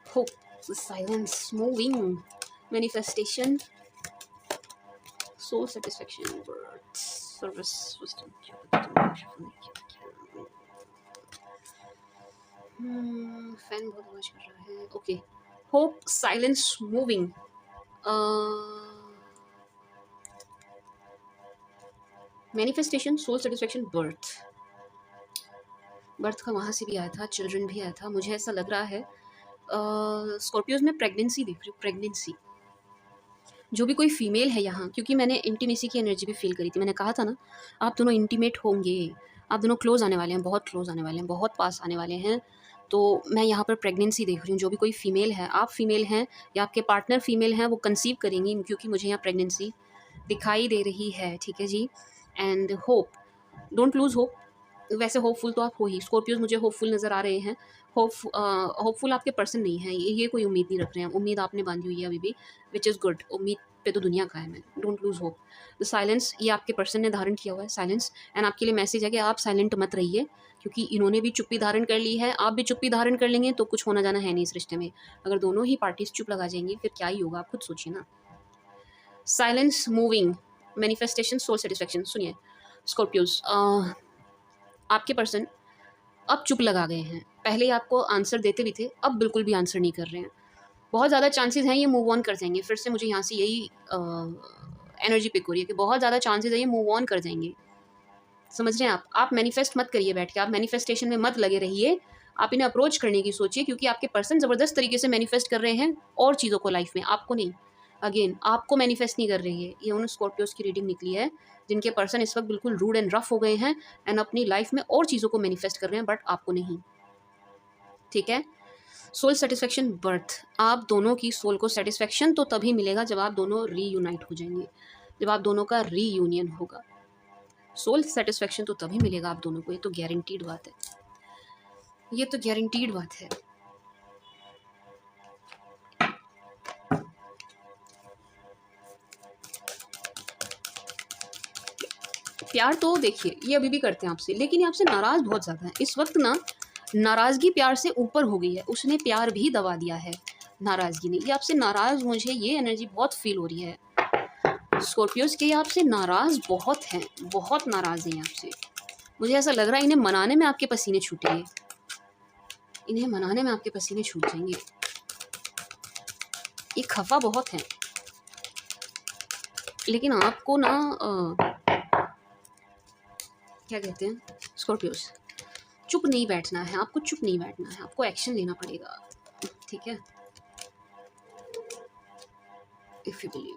hope, silence, moving, manifestation, soul satisfaction, words, service, wisdom. Fan बहुत आवाज कर रहा है। Okay, hope, silence, moving, manifestation, soul satisfaction, birth. Birth का वहाँ से भी आया था, चिल्ड्रन भी आया था। मुझे ऐसा लग रहा है स्कॉर्पियोज में प्रेगनेंसी देख रही हूँ, प्रेगनेंसी। जो भी कोई फीमेल है यहाँ, क्योंकि मैंने इंटीमेसी की एनर्जी भी फील करी थी, मैंने कहा था ना आप दोनों इंटीमेट होंगे, आप दोनों क्लोज आने वाले हैं, बहुत क्लोज आने वाले हैं, बहुत पास आने वाले हैं। तो मैं यहाँ पर प्रेगनेंसी देख रही हूँ। जो भी कोई फीमेल है, आप फीमेल हैं या आपके पार्टनर फीमेल हैं, वो कंसीव करेंगी, क्योंकि मुझे यहाँ प्रेगनेंसी दिखाई दे रही है। ठीक है जी। And hope, don't lose hope. वैसे होपफुल तो आप हो ही, स्कॉर्पियोज मुझे होपफुल नज़र आ रहे हैं। होपफुल आपके पर्सन नहीं है, ये कोई उम्मीद नहीं रख रहे हैं। उम्मीद आपने बांधी हुई है अभी भी, विच इज़ गुड। उम्मीद पे तो दुनिया का है। मैं don't lose hope. The silence, ये आपके पर्सन ने धारण किया हुआ है, साइलेंस। एंड आपके लिए मैसेज है कि आप साइलेंट मत रहिए, क्योंकि इन्होंने भी चुप्पी धारण कर ली है, आप भी चुप्पी धारण कर लेंगे तो कुछ होना जाना है नहीं इस रिश्ते में। अगर दोनों ही पार्टीज चुप लगा जाएंगी फिर क्या ही होगा, आप खुद सोचिए ना। Silence, moving, manifestation, soul satisfaction. सुनिए स्कॉर्पियोज, आपके पर्सन अब चुप लगा गए हैं। पहले ही आपको आंसर देते भी थे, अब बिल्कुल भी आंसर नहीं कर रहे हैं। बहुत ज़्यादा चांसेस हैं ये मूव ऑन कर जाएंगे। फिर से मुझे यहाँ से यही एनर्जी पिक हो रही है कि बहुत ज़्यादा चांसेस है ये मूव ऑन कर जाएंगे। समझ रहे हैं आप मैनिफेस्ट मत करिए बैठ के, आप मैनिफेस्टेशन में मत लगे रहिए। आप इन्हें अप्रोच करने की सोचिए, क्योंकि आपके पर्सन ज़बरदस्त तरीके से मैनिफेस्ट कर रहे हैं और चीज़ों को लाइफ में, आपको नहीं। अगेन आपको मैनिफेस्ट नहीं कर रही है। ये उन स्कॉर्पियोज की रीडिंग निकली है जिनके पर्सन इस वक्त बिल्कुल रूड एंड रफ हो गए हैं, एंड अपनी लाइफ में और चीज़ों को मैनिफेस्ट कर रहे हैं, बट आपको नहीं। ठीक है। Soul satisfaction, birth. आप दोनों की सोल को सेटिस्फेक्शन तो तभी मिलेगा जब आप दोनों रीयूनाइट हो जाएंगे, जब आप दोनों का रीयूनियन होगा। सोल सेटिस्फेक्शन तो तभी मिलेगा आप दोनों को, ये तो गारंटीड बात है, ये तो गारंटीड बात है। प्यार तो देखिए ये अभी भी करते हैं आपसे, लेकिन ये आपसे नाराज़ बहुत ज़्यादा है इस वक्त ना। नाराज़गी प्यार से ऊपर हो गई है, उसने प्यार भी दबा दिया है नाराज़गी ने। ये आपसे नाराज़, मुझे ये एनर्जी बहुत फील हो रही है स्कॉर्पियोज के, ये आपसे नाराज़ बहुत हैं, बहुत नाराज़ हैं आपसे। मुझे ऐसा लग रहा है इन्हें मनाने में आपके पसीने छूटेंगे, इन्हें मनाने में आपके पसीने छूट जाएंगे। ये खफा बहुत हैं, लेकिन आपको ना क्या कहते हैं स्कॉर्पियोज, चुप नहीं बैठना है, आपको चुप नहीं बैठना है, आपको एक्शन लेना पड़ेगा। ठीक है। If you believe,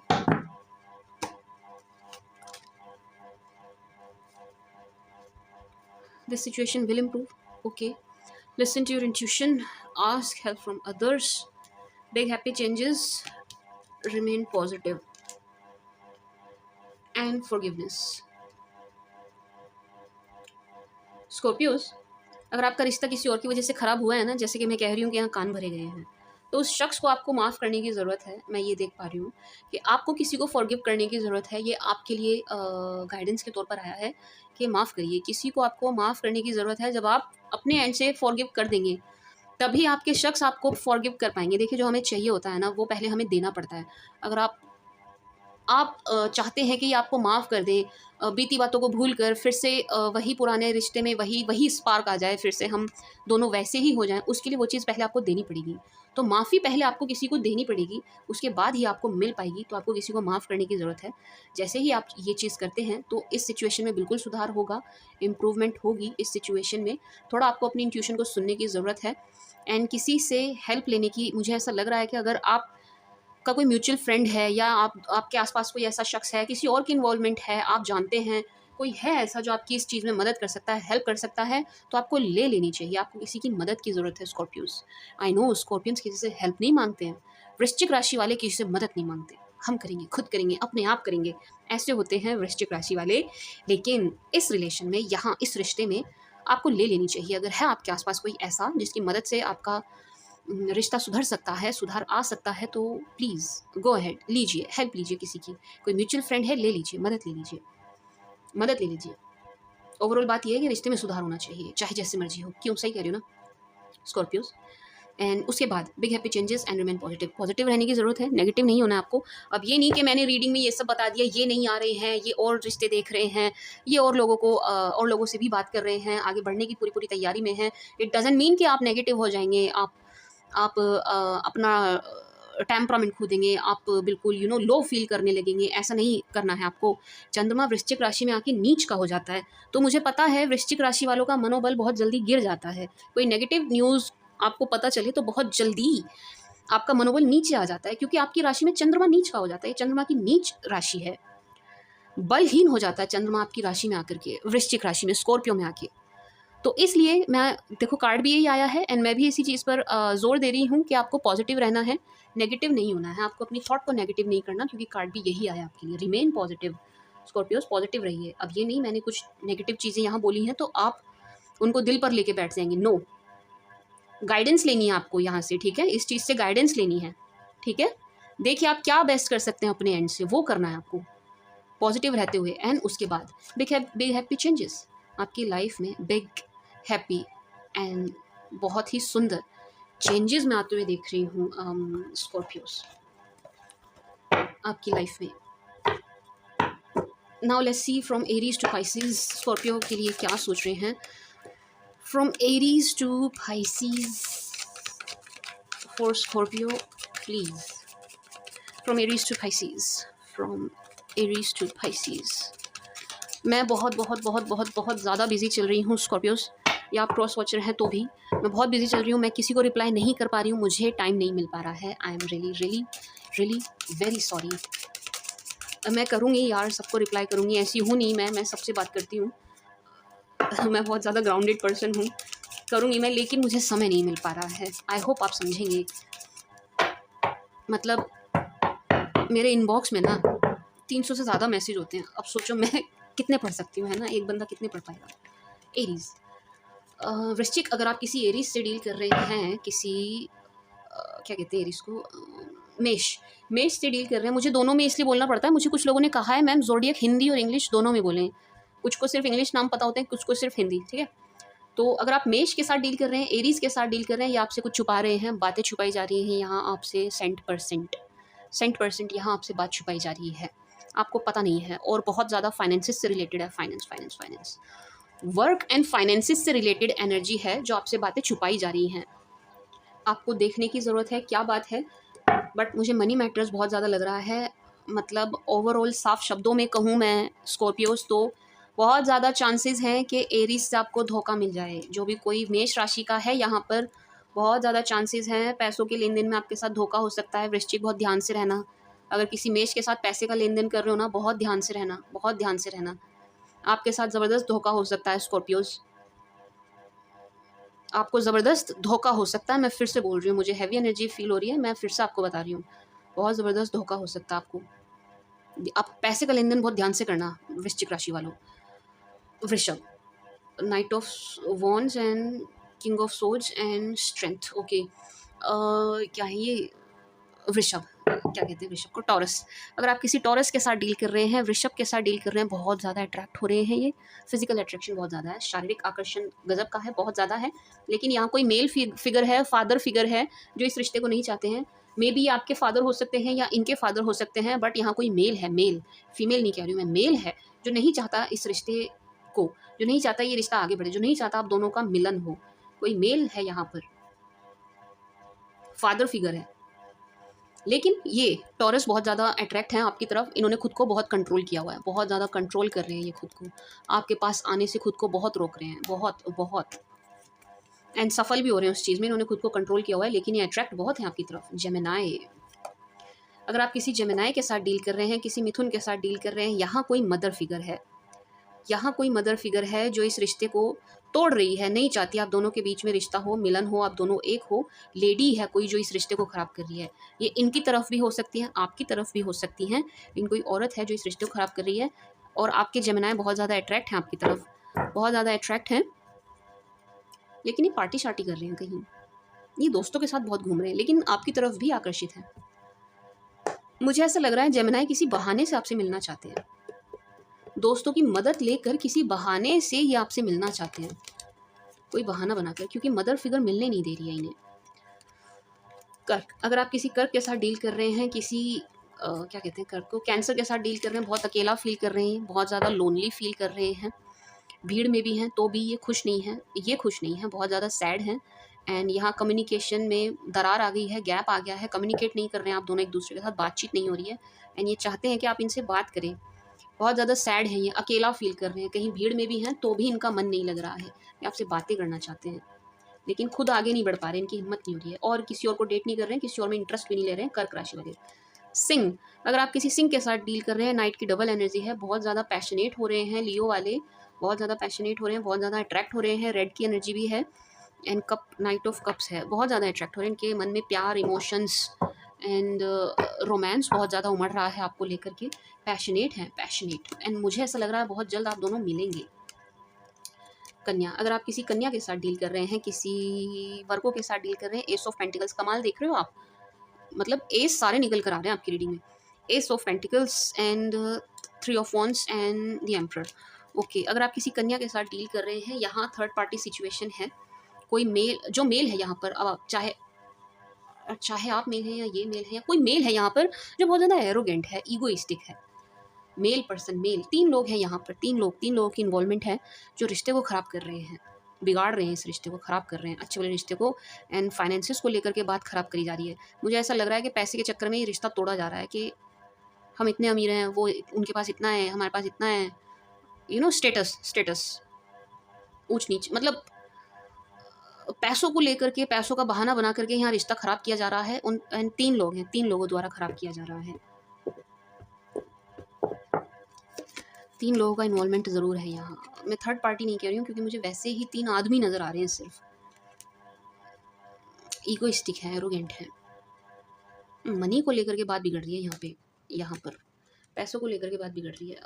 this situation will improve. Okay, listen to your intuition, ask help from others, big happy changes, remain positive and forgiveness. Scorpios, अगर आपका रिश्ता किसी और की वजह से ख़राब हुआ है ना, जैसे कि मैं कह रही हूँ कि यहाँ कान भरे गए हैं, तो उस शख्स को आपको माफ़ करने की ज़रूरत है। मैं ये देख पा रही हूँ कि आपको किसी को फॉरगिव करने की ज़रूरत है। ये आपके लिए गाइडेंस के तौर पर आया है कि माफ़ करिए। किसी को आपको माफ़ करने की ज़रूरत है। जब आप अपने एंड से फॉरगिव कर देंगे, तभी आपके शख्स आपको फॉरगिव कर पाएंगे। देखिए, जो हमें चाहिए होता है ना, वो पहले हमें देना पड़ता है। अगर आप चाहते हैं कि आपको माफ़ कर दें, बीती बातों को भूल कर फिर से वही पुराने रिश्ते में वही वही स्पार्क आ जाए, फिर से हम दोनों वैसे ही हो जाएँ, उसके लिए वो चीज़ पहले आपको देनी पड़ेगी। तो माफ़ी पहले आपको किसी को देनी पड़ेगी, उसके बाद ही आपको मिल पाएगी। तो आपको किसी को माफ़ करने की ज़रूरत है। जैसे ही आप ये चीज़ करते हैं, तो इस सिचुएशन में बिल्कुल सुधार होगा, इम्प्रूवमेंट होगी इस सिचुएशन में। थोड़ा आपको अपनी इंट्यूशन को सुनने की ज़रूरत है एंड किसी से हेल्प लेने की। मुझे ऐसा लग रहा है कि अगर आप का कोई म्यूचुअल फ्रेंड है या आपके आसपास कोई ऐसा शख्स है, किसी और की इन्वॉल्वमेंट है, आप जानते हैं कोई है ऐसा जो आपकी इस चीज़ में मदद कर सकता है, हेल्प कर सकता है, तो आपको ले लेनी चाहिए। आपको किसी की मदद की ज़रूरत है स्कॉर्पियोस। आई नो स्कॉर्पियंस किसी से हेल्प नहीं मांगते हैं, वृश्चिक राशि वाले किसी से मदद नहीं मांगते। हम करेंगे, खुद करेंगे, अपने आप करेंगे, ऐसे होते हैं वृश्चिक राशि वाले। लेकिन इस रिलेशन में, यहाँ इस रिश्ते में आपको ले लेनी चाहिए। अगर है आपके आसपास कोई ऐसा जिसकी मदद से आपका रिश्ता सुधर सकता है, सुधार आ सकता है, तो प्लीज़ गो अहेड, लीजिए, हेल्प लीजिए किसी की। कोई म्यूचुअल फ्रेंड है, ले लीजिए, मदद ले लीजिए, मदद ले लीजिए। ओवरऑल बात ये है कि रिश्ते में सुधार होना चाहिए, चाहे जैसे मर्जी हो। क्यों, सही कह रही हूँ ना स्कॉर्पियोज? एंड उसके बाद big happy changes and remain positive. Positive रहने की ज़रूरत है, नेगेटिव नहीं होना है आपको। अब ये नहीं कि मैंने रीडिंग में ये सब बता दिया, ये नहीं आ रहे हैं, ये और रिश्ते देख रहे हैं, ये और लोगों को और लोगों से भी बात कर रहे हैं, आगे बढ़ने की पूरी पूरी तैयारी में हैं। इट डजंट मीन कि आप नेगेटिव हो जाएंगे, आप अपना टेम्परामेंट खो देंगे, आप बिल्कुल लो फील करने लगेंगे। ऐसा नहीं करना है आपको। चंद्रमा वृश्चिक राशि में आके नीच का हो जाता है, तो मुझे पता है वृश्चिक राशि वालों का मनोबल बहुत जल्दी गिर जाता है। कोई नेगेटिव न्यूज़ आपको पता चले तो बहुत जल्दी आपका मनोबल नीचे आ जाता है, क्योंकि आपकी राशि में चंद्रमा नीच का हो जाता है। चंद्रमा की नीच राशि है, बलहीन हो जाता है चंद्रमा आपकी राशि में आकर के, वृश्चिक राशि में, स्कॉर्पियो में आके। तो इसलिए मैं, देखो कार्ड भी यही आया है एंड मैं भी इसी चीज़ पर ज़ोर दे रही हूँ कि आपको पॉजिटिव रहना है, नेगेटिव नहीं होना है। आपको अपनी थॉट को नेगेटिव नहीं करना, क्योंकि कार्ड भी यही आया आपके लिए, रिमेन पॉजिटिव। स्कॉर्पियोस, पॉजिटिव रहिए। अब ये नहीं मैंने कुछ नेगेटिव चीज़ें यहाँ बोली हैं तो आप उनको दिल पर लेके बैठ जाएंगे। नो, गाइडेंस लेनी है आपको यहाँ से, ठीक है? इस चीज़ से गाइडेंस लेनी है, ठीक है? देखिए आप क्या बेस्ट कर सकते हैं अपने एंड से, वो करना है आपको पॉजिटिव रहते हुए। एंड उसके बाद बिग हैप्पी चेंजेस आपकी लाइफ में, बिग हैप्पी एंड बहुत ही सुंदर चेंजेस मैं आते हुए देख रही हूँ स्कॉर्पियोस आपकी लाइफ में। Now let's see from Aries to Pisces, Scorpio के लिए क्या सोच रहे हैं। From Aries to Pisces for Scorpio please. From Aries to Pisces, from Aries to Pisces. मैं बहुत बहुत बहुत बहुत बहुत ज़्यादा बिजी चल रही हूँ स्कॉर्पियोस, या आप क्रॉस वॉचर हैं तो भी मैं बहुत बिजी चल रही हूँ। मैं किसी को रिप्लाई नहीं कर पा रही हूँ, मुझे टाइम नहीं मिल पा रहा है। I am really really really very sorry. मैं करूँगी यार, सबको रिप्लाई करूँगी, ऐसी हूँ नहीं मैं सबसे बात करती हूँ। मैं बहुत ज़्यादा ग्राउंडेड पर्सन हूँ, करूँगी मैं, लेकिन मुझे समय नहीं मिल पा रहा है। आई होप आप समझेंगे। मतलब मेरे इनबॉक्स में ना 300 से ज़्यादा मैसेज होते हैं। अब सोचो मैं कितने पढ़ सकती हूँ, है ना? एक बंदा कितने पढ़ पाएगा। एरीज, वृश्चिक, अगर आप किसी एरीज से डील कर रहे हैं, किसी क्या कहते हैं एरीज को, मेष से डील कर रहे हैं। मुझे दोनों में इसलिए बोलना पड़ता है, मुझे कुछ लोगों ने कहा है मैम ज़ोडिएक हिंदी और इंग्लिश दोनों में बोलें। कुछ को सिर्फ इंग्लिश नाम पता होते हैं, कुछ को सिर्फ हिंदी, ठीक है? तो अगर आप मेष के साथ डील कर रहे हैं, एरीज के साथ डील कर रहे हैं, या आपसे कुछ छुपा रहे हैं, बातें छुपाई जा रही हैं यहाँ आपसे, सेंट परसेंट यहाँ आपसे बात छुपाई जा रही है, आपको पता नहीं है, और बहुत ज़्यादा फाइनेंसिस से रिलेटेड है। फाइनेंस वर्क एंड फाइनेंसिस से रिलेटेड एनर्जी है जो आपसे बातें छुपाई जा रही हैं। आपको देखने की ज़रूरत है क्या बात है, बट मुझे मनी मैटर्स बहुत ज़्यादा लग रहा है। मतलब ओवरऑल साफ शब्दों में कहूँ मैं स्कॉर्पियोस, तो बहुत ज़्यादा चांसेस हैं कि एरीज से आपको धोखा मिल जाए। जो भी कोई मेष राशि का है यहाँ पर, बहुत ज़्यादा चांसेस हैं पैसों के लेन देन में आपके साथ धोखा हो सकता है। वृश्चिक, बहुत ध्यान से रहना। अगर किसी मेष के साथ पैसे का लेन देन कर रहे हो ना, बहुत ध्यान से रहना, बहुत ध्यान से रहना। आपके साथ ज़बरदस्त धोखा हो सकता है स्कॉर्पियोस। आपको ज़बरदस्त धोखा हो सकता है, मैं फिर से बोल रही हूँ, मुझे हैवी एनर्जी फ़ील हो रही है, मैं फिर से आपको बता रही हूँ, बहुत ज़बरदस्त धोखा हो सकता है आपको। आप पैसे का लेन-देन बहुत ध्यान से करना वृश्चिक राशि वालों। वृषभ, night of wands and king of swords and strength, okay. क्या है ये? वृषभ, क्या कहते हैं वृषभ को? टॉरस। अगर आप किसी टॉरस के साथ डील कर रहे हैं, वृषभ के साथ डील कर रहे हैं, बहुत ज़्यादा अट्रैक्ट हो रहे हैं ये। फिजिकल अट्रैक्शन बहुत ज़्यादा है, शारीरिक आकर्षण गजब का है, बहुत ज़्यादा है। लेकिन यहाँ कोई मेल फिगर है, फादर फिगर है जो इस रिश्ते को नहीं चाहते हैं। मे बी आपके फादर हो सकते हैं या इनके फादर हो सकते हैं, बट यहाँ कोई मेल है, मेल, फीमेल नहीं कह रही हूँ मैं, मेल है जो नहीं चाहता इस रिश्ते को, जो नहीं चाहता ये रिश्ता आगे बढ़े, जो नहीं चाहता आप दोनों का मिलन हो। कोई मेल है यहाँ पर, फादर फिगर है। लेकिन ये टॉरस बहुत ज़्यादा अट्रैक्ट हैं आपकी तरफ, इन्होंने खुद को बहुत कंट्रोल किया हुआ है, बहुत ज़्यादा कंट्रोल कर रहे हैं ये खुद को, आपके पास आने से खुद को बहुत रोक रहे हैं, बहुत बहुत। एंड सफल भी हो रहे हैं उस चीज़ में, इन्होंने खुद को कंट्रोल किया हुआ है, लेकिन ये अट्रैक्ट बहुत हैं आपकी तरफ। जेमिनाई, अगर आप किसी जेमिनाई के साथ डील कर रहे हैं, किसी मिथुन के साथ डील कर रहे हैं, यहाँ कोई मदर फिगर है, यहाँ कोई मदर फिगर है जो इस रिश्ते को तोड़ रही है, नहीं चाहती आप दोनों के बीच में रिश्ता हो, मिलन हो, आप दोनों एक हो। लेडी है कोई जो इस रिश्ते को ख़राब कर रही है, ये इनकी तरफ भी हो सकती है, आपकी तरफ भी हो सकती हैं, लेकिन कोई औरत है जो इस रिश्ते को ख़राब कर रही है। और आपके जेमिनाई बहुत ज़्यादा अट्रैक्ट हैं आपकी तरफ, बहुत ज़्यादा अट्रैक्ट हैं, लेकिन ये पार्टी शार्टी कर रहे हैं कहीं, ये दोस्तों के साथ बहुत घूम रहे हैं, लेकिन आपकी तरफ भी आकर्षित है। मुझे ऐसा लग रहा है जेमिनाई किसी बहाने से आपसे मिलना चाहते हैं, दोस्तों की मदद लेकर किसी बहाने से ये आपसे मिलना चाहते हैं, कोई बहाना बनाकर, क्योंकि मदर फिगर मिलने नहीं दे रही है इन्हें। कर्क, अगर आप किसी कर्क के साथ डील कर रहे हैं, किसी क्या कहते हैं कर्क को, कैंसर के साथ डील कर रहे हैं, बहुत अकेला फील कर रहे हैं, बहुत ज़्यादा लोनली फील कर रहे हैं, भीड़ में भी हैं तो भी ये खुश नहीं हैं, ये खुश नहीं हैं, बहुत ज़्यादा सैड हैं। एंड यहाँ कम्युनिकेशन में दरार आ गई है, गैप आ गया है, कम्युनिकेट नहीं कर रहे हैं आप दोनों एक दूसरे के साथ, बातचीत नहीं हो रही है। एंड ये चाहते हैं कि आप इनसे बात करें, बहुत ज़्यादा सैड हैं ये, अकेला फ़ील कर रहे हैं, कहीं भीड़ में भी हैं तो भी इनका मन नहीं लग रहा है, ये आपसे बातें करना चाहते हैं, लेकिन खुद आगे नहीं बढ़ पा रहे, इनकी हिम्मत नहीं हो रही है, और किसी और को डेट नहीं कर रहे हैं, किसी और में इंटरेस्ट भी नहीं ले रहे हैं, कर्क राशि वाले। सिंह, अगर आप किसी सिंह के साथ डील कर रहे हैं, नाइट की डबल एनर्जी है, बहुत ज़्यादा पैशनेट हो रहे हैं लियो वाले, बहुत ज़्यादा पैशनेट हो रहे हैं, बहुत ज़्यादा अट्रैक्ट हो रहे हैं, रेड की एनर्जी भी है, and cup, night of cups है, बहुत ज़्यादा अट्रैक्ट हो रहे हैं, इनके मन में प्यार, इमोशंस एंड रोमांस बहुत ज़्यादा उमड़ रहा है आपको लेकर के, पैशनेट है, पैशनेट। एंड मुझे ऐसा लग रहा है बहुत जल्द आप दोनों मिलेंगे। कन्या, अगर आप किसी कन्या के साथ डील कर रहे हैं, किसी वर्गों के साथ डील कर रहे हैं, एस ऑफ पेंटिकल्स, कमाल देख रहे हो आप, मतलब एस सारे निकल कर आ रहे हैं आपकी रीडिंग में, S of pentacles and three of wands and the emperor, okay. अगर आप किसी कन्या के साथ डील कर रहे हैं, यहाँ थर्ड पार्टी सिचुएशन है, कोई मेल, जो मेल है यहाँ पर, अब आप चाहे चाहे आप मेल हैं या ये मेल है या कोई मेल है यहाँ पर जो बहुत ज़्यादा एरोगेंट है, ईगोइस्टिक है, मेल पर्सन, मेल, तीन लोग हैं यहाँ पर, तीन लोगों की इन्वॉल्वमेंट है जो रिश्ते को ख़राब कर रहे हैं, बिगाड़ रहे हैं, इस रिश्ते को ख़राब कर रहे हैं, अच्छे वाले रिश्ते को। एंड फाइनेंसिस को लेकर के बात ख़राब करी जा रही है, मुझे ऐसा लग रहा है कि पैसे के चक्कर में ये रिश्ता तोड़ा जा रहा है, कि हम इतने अमीर हैं, वो उनके पास इतना है, हमारे पास इतना है, स्टेटस, ऊंच नीच, मतलब पैसों को लेकर के, पैसों का बहाना बना करके यहाँ रिश्ता ख़राब किया जा रहा है, उन एंड तीन लोग हैं, तीन लोगों द्वारा ख़राब किया जा रहा है, तीन लोगों का इन्वॉल्वमेंट ज़रूर है यहाँ, मैं थर्ड पार्टी नहीं कह रही हूँ, क्योंकि मुझे वैसे ही तीन आदमी नज़र आ रहे हैं सिर्फ, ईगोइस्टिक है, एरोगेंट है, मनी को लेकर के बात बिगड़ रही है यहाँ पे, यहाँ पर पैसों को लेकर के बात बिगड़ रही है।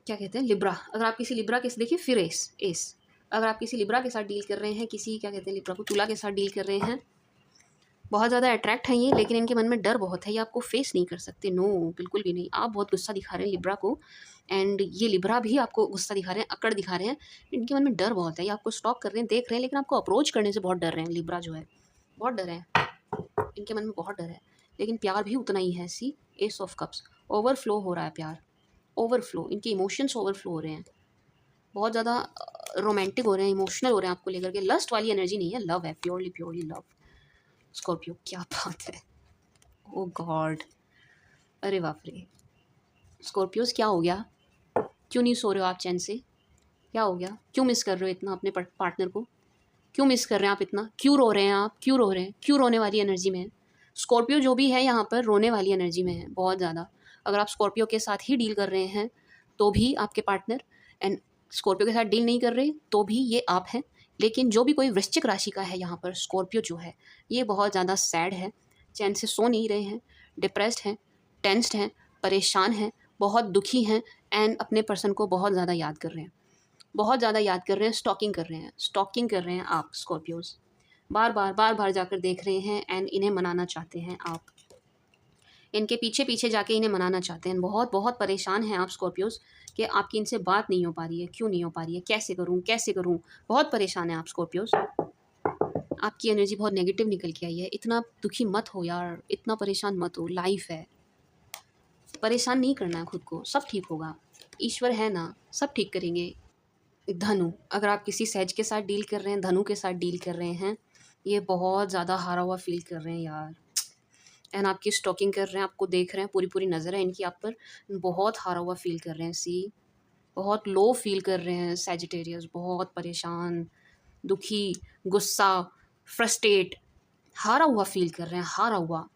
क्या कहते हैं, लिब्रा, अगर आप किसी लिब्रा के, देखिए फिर एस, अगर आप किसी लिब्रा के साथ डील कर रहे हैं, किसी, क्या कहते हैं, लिब्रा को तुला के साथ डील कर रहे हैं, बहुत ज़्यादा अट्रैक्ट हैं ये, लेकिन इनके मन में डर बहुत है, ये आपको फेस नहीं कर सकते, नो बिल्कुल भी नहीं, आप बहुत गुस्सा दिखा रहे हैं लिब्रा को, एंड ये लिब्रा भी आपको गुस्सा दिखा रहे हैं, अकड़ दिखा रहे हैं, इनके मन में डर बहुत है, ये आपको स्टॉक कर रहे हैं, देख रहे हैं, लेकिन आपको अप्रोच करने से बहुत डर रहे हैं, लिब्रा जो है बहुत डर है, इनके मन में बहुत डर है, लेकिन प्यार भी उतना ही है। सी, एस ऑफ कप्स, ओवरफ्लो हो रहा है प्यार, ओवरफ्लो, इनके इमोशंस ओवरफ्लो हो रहे हैं, बहुत ज़्यादा रोमांटिक हो रहे हैं, इमोशनल हो रहे हैं आपको लेकर के, लस्ट वाली एनर्जी नहीं है, लव है, प्योरली लव। स्कॉर्पियो, क्या बात है, ओ गॉड, अरे बाप रे, स्कॉर्पियोज क्या हो गया, क्यों नहीं सो रहे हो आप चैन से, क्या हो गया, क्यों मिस कर रहे हो इतना अपने पार्टनर को, क्यों मिस कर रहे हैं आप इतना, क्यों रो रहे हैं आप, क्यों रो रहे हैं, क्यों रोने वाली एनर्जी में है स्कॉर्पियो, जो भी है यहाँ पर रोने वाली एनर्जी में है बहुत ज़्यादा। अगर आप स्कॉर्पियो के साथ ही डील कर रहे हैं तो भी आपके पार्टनर, एंड स्कॉर्पियो के साथ डील नहीं कर रहे तो भी ये आप हैं। लेकिन जो भी कोई वृश्चिक राशि का है यहाँ पर स्कॉर्पियो जो है, ये बहुत ज़्यादा सैड है, चैन से सो नहीं रहे हैं, डिप्रेस्ड हैं, टेंस्ड हैं, परेशान हैं, बहुत दुखी हैं एंड अपने पर्सन को बहुत ज़्यादा याद कर रहे हैं, बहुत ज़्यादा याद कर रहे हैं, स्टॉकिंग कर रहे हैं आप स्कॉर्पियोज़। बार बार जाकर देख रहे हैं एंड इन्हें मनाना चाहते हैं आप। इनके पीछे पीछे जाके इन्हें मनाना चाहते हैं। बहुत बहुत परेशान हैं आप स्कॉर्पियोज़ कि आपकी इनसे बात नहीं हो पा रही है, क्यों नहीं हो पा रही है, कैसे करूँ? बहुत परेशान हैं आप स्कॉर्पियोज़। आपकी एनर्जी बहुत नेगेटिव निकल के आई है। इतना दुखी मत हो यार, इतना परेशान मत हो, लाइफ़ है। परेशान नहीं करना है खुद को, सब ठीक होगा। ईश्वर है ना, सब ठीक करेंगे। धनु, अगर आप किसी सहज के साथ डील कर रहे हैं, धनु के साथ डील कर रहे हैं, ये बहुत ज़्यादा हारा हुआ फ़ील कर रहे हैं यार। एंड आपकी स्टॉकिंग कर रहे हैं, आपको देख रहे हैं, पूरी नज़र है इनकी आप पर, बहुत हारा हुआ फ़ील कर रहे हैं। सी, बहुत लो फ़ील कर रहे हैं सैजिटेरियस, बहुत परेशान, दुखी, गुस्सा, फ्रस्ट्रेट, हारा हुआ फ़ील कर रहे हैं, हारा हुआ।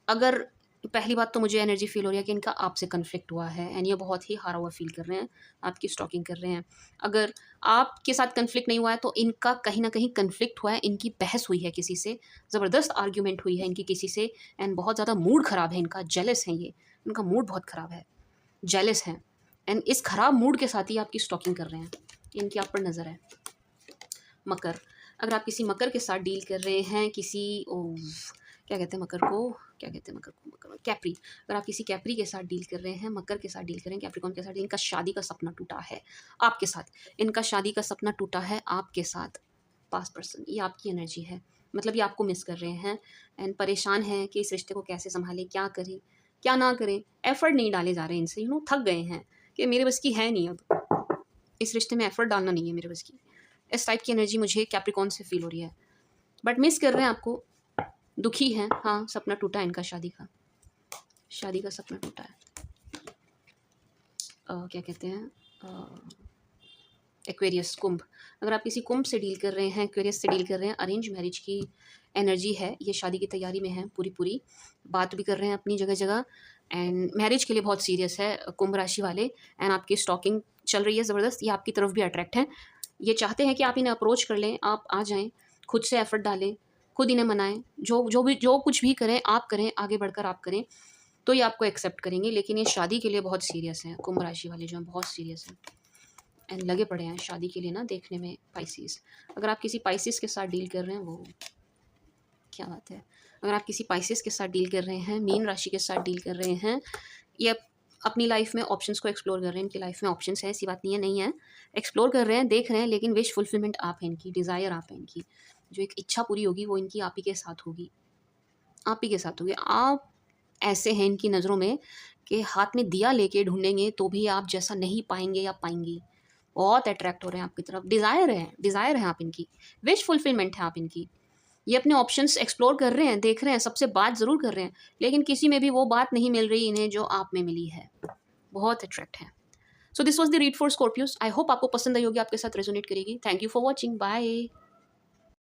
अगर पहली बात तो मुझे एनर्जी फ़ील हो रही है कि इनका आपसे कन्फ्लिक्ट हुआ है एंड ये बहुत ही हारा हुआ फ़ील कर रहे हैं, आपकी स्टॉकिंग कर रहे हैं। अगर आपके साथ कन्फ्लिक्ट नहीं हुआ है तो इनका कहीं न कहीं कन्फ्लिक्ट हुआ है, इनकी बहस हुई है किसी से, ज़बरदस्त आर्ग्यूमेंट हुई है इनकी किसी से एंड बहुत ज़्यादा मूड ख़राब है इनका, जेलस हैं ये, इनका मूड बहुत ख़राब है, जेलस हैं एंड इस ख़राब मूड के साथ ही आपकी स्टॉकिंग कर रहे हैं, इनकी आप पर नज़र है। मकर, अगर आप किसी मकर के साथ डील कर रहे हैं, किसी क्या कहते हैं मकर को, मकर कैप्री, अगर आप किसी कैप्री के साथ डील कर रहे हैं, मकर के साथ डील कर रहे हैं, कैप्रिकॉर्न के साथ, इनका शादी का सपना टूटा है आपके साथ, इनका शादी का सपना टूटा है आपके साथ। पास्ट पर्सन, ये आपकी एनर्जी है, मतलब ये आपको मिस कर रहे हैं एंड परेशान हैं कि इस रिश्ते को कैसे संभालें, क्या करें, क्या ना करें। एफर्ट नहीं डाले जा रहे इनसे, थक गए हैं कि मेरे बस की है नहीं, अब इस रिश्ते में एफर्ट डालना नहीं है मेरे बस की। इस टाइप की एनर्जी मुझे कैप्रिकॉर्न से फील हो रही है, बट मिस कर रहे हैं आपको, दुखी हैं। हाँ, सपना टूटा है इनका, शादी का सपना टूटा है। क्या कहते हैं, एक्वेरियस, कुंभ, अगर आप किसी कुंभ से डील कर रहे हैं, एक्वेरियस से डील कर रहे हैं, अरेंज मैरिज की एनर्जी है, ये शादी की तैयारी में है, पूरी बात भी कर रहे हैं अपनी जगह एंड मैरिज के लिए बहुत सीरियस है कुंभ राशि वाले एंड आपकी स्टॉकिंग चल रही है ज़बरदस्त, ये आपकी तरफ भी अट्रैक्ट हैं, ये चाहते हैं कि आप इन्हें अप्रोच कर लें, आप आ जाएं, खुद से एफर्ट डालें, खुद इन्हें मनाएं, जो कुछ भी करें आप करें, आगे बढ़कर आप करें तो ये आपको एक्सेप्ट करेंगे। लेकिन ये शादी के लिए बहुत सीरियस हैं, कुंभ राशि वाले जो हैं बहुत सीरियस हैं एंड लगे पड़े हैं शादी के लिए ना, देखने में। पाइसिस, अगर आप किसी पाइसिस के साथ डील कर रहे हैं, वो क्या बात है, अगर आप किसी पाइसिस के साथ डील कर रहे हैं, मीन राशि के साथ डील कर रहे हैं, ये अपनी लाइफ में ऑप्शंस को एक्सप्लोर कर रहे हैं, इनकी लाइफ में ऑप्शंस है, ऐसी बात नहीं है, एक्सप्लोर कर रहे हैं, देख रहे हैं, लेकिन विश फुलफिलमेंट आप हैं इनकी, डिज़ायर आप हैं इनकी, जो एक इच्छा पूरी होगी वो इनकी आप ही के साथ होगी, आप ही के साथ होगी। आप ऐसे हैं इनकी नज़रों में कि हाथ में दिया लेके ढूंढेंगे तो भी आप जैसा नहीं पाएंगे या पाएंगी, बहुत अट्रैक्ट हो रहे हैं आपकी तरफ, डिज़ायर है आप इनकी, विश फुलफिलमेंट है आप इनकी। ये अपने ऑप्शंस एक्सप्लोर कर रहे हैं, देख रहे हैं, सबसे बात ज़रूर कर रहे हैं, लेकिन किसी में भी वो बात नहीं मिल रही इन्हें जो आप में मिली है, बहुत अट्रैक्ट है। So this was the read for Scorpios. I hope आपको पसंद आई होगी, आपके साथ रेजोनेट करेगी। Thank you for watching, bye.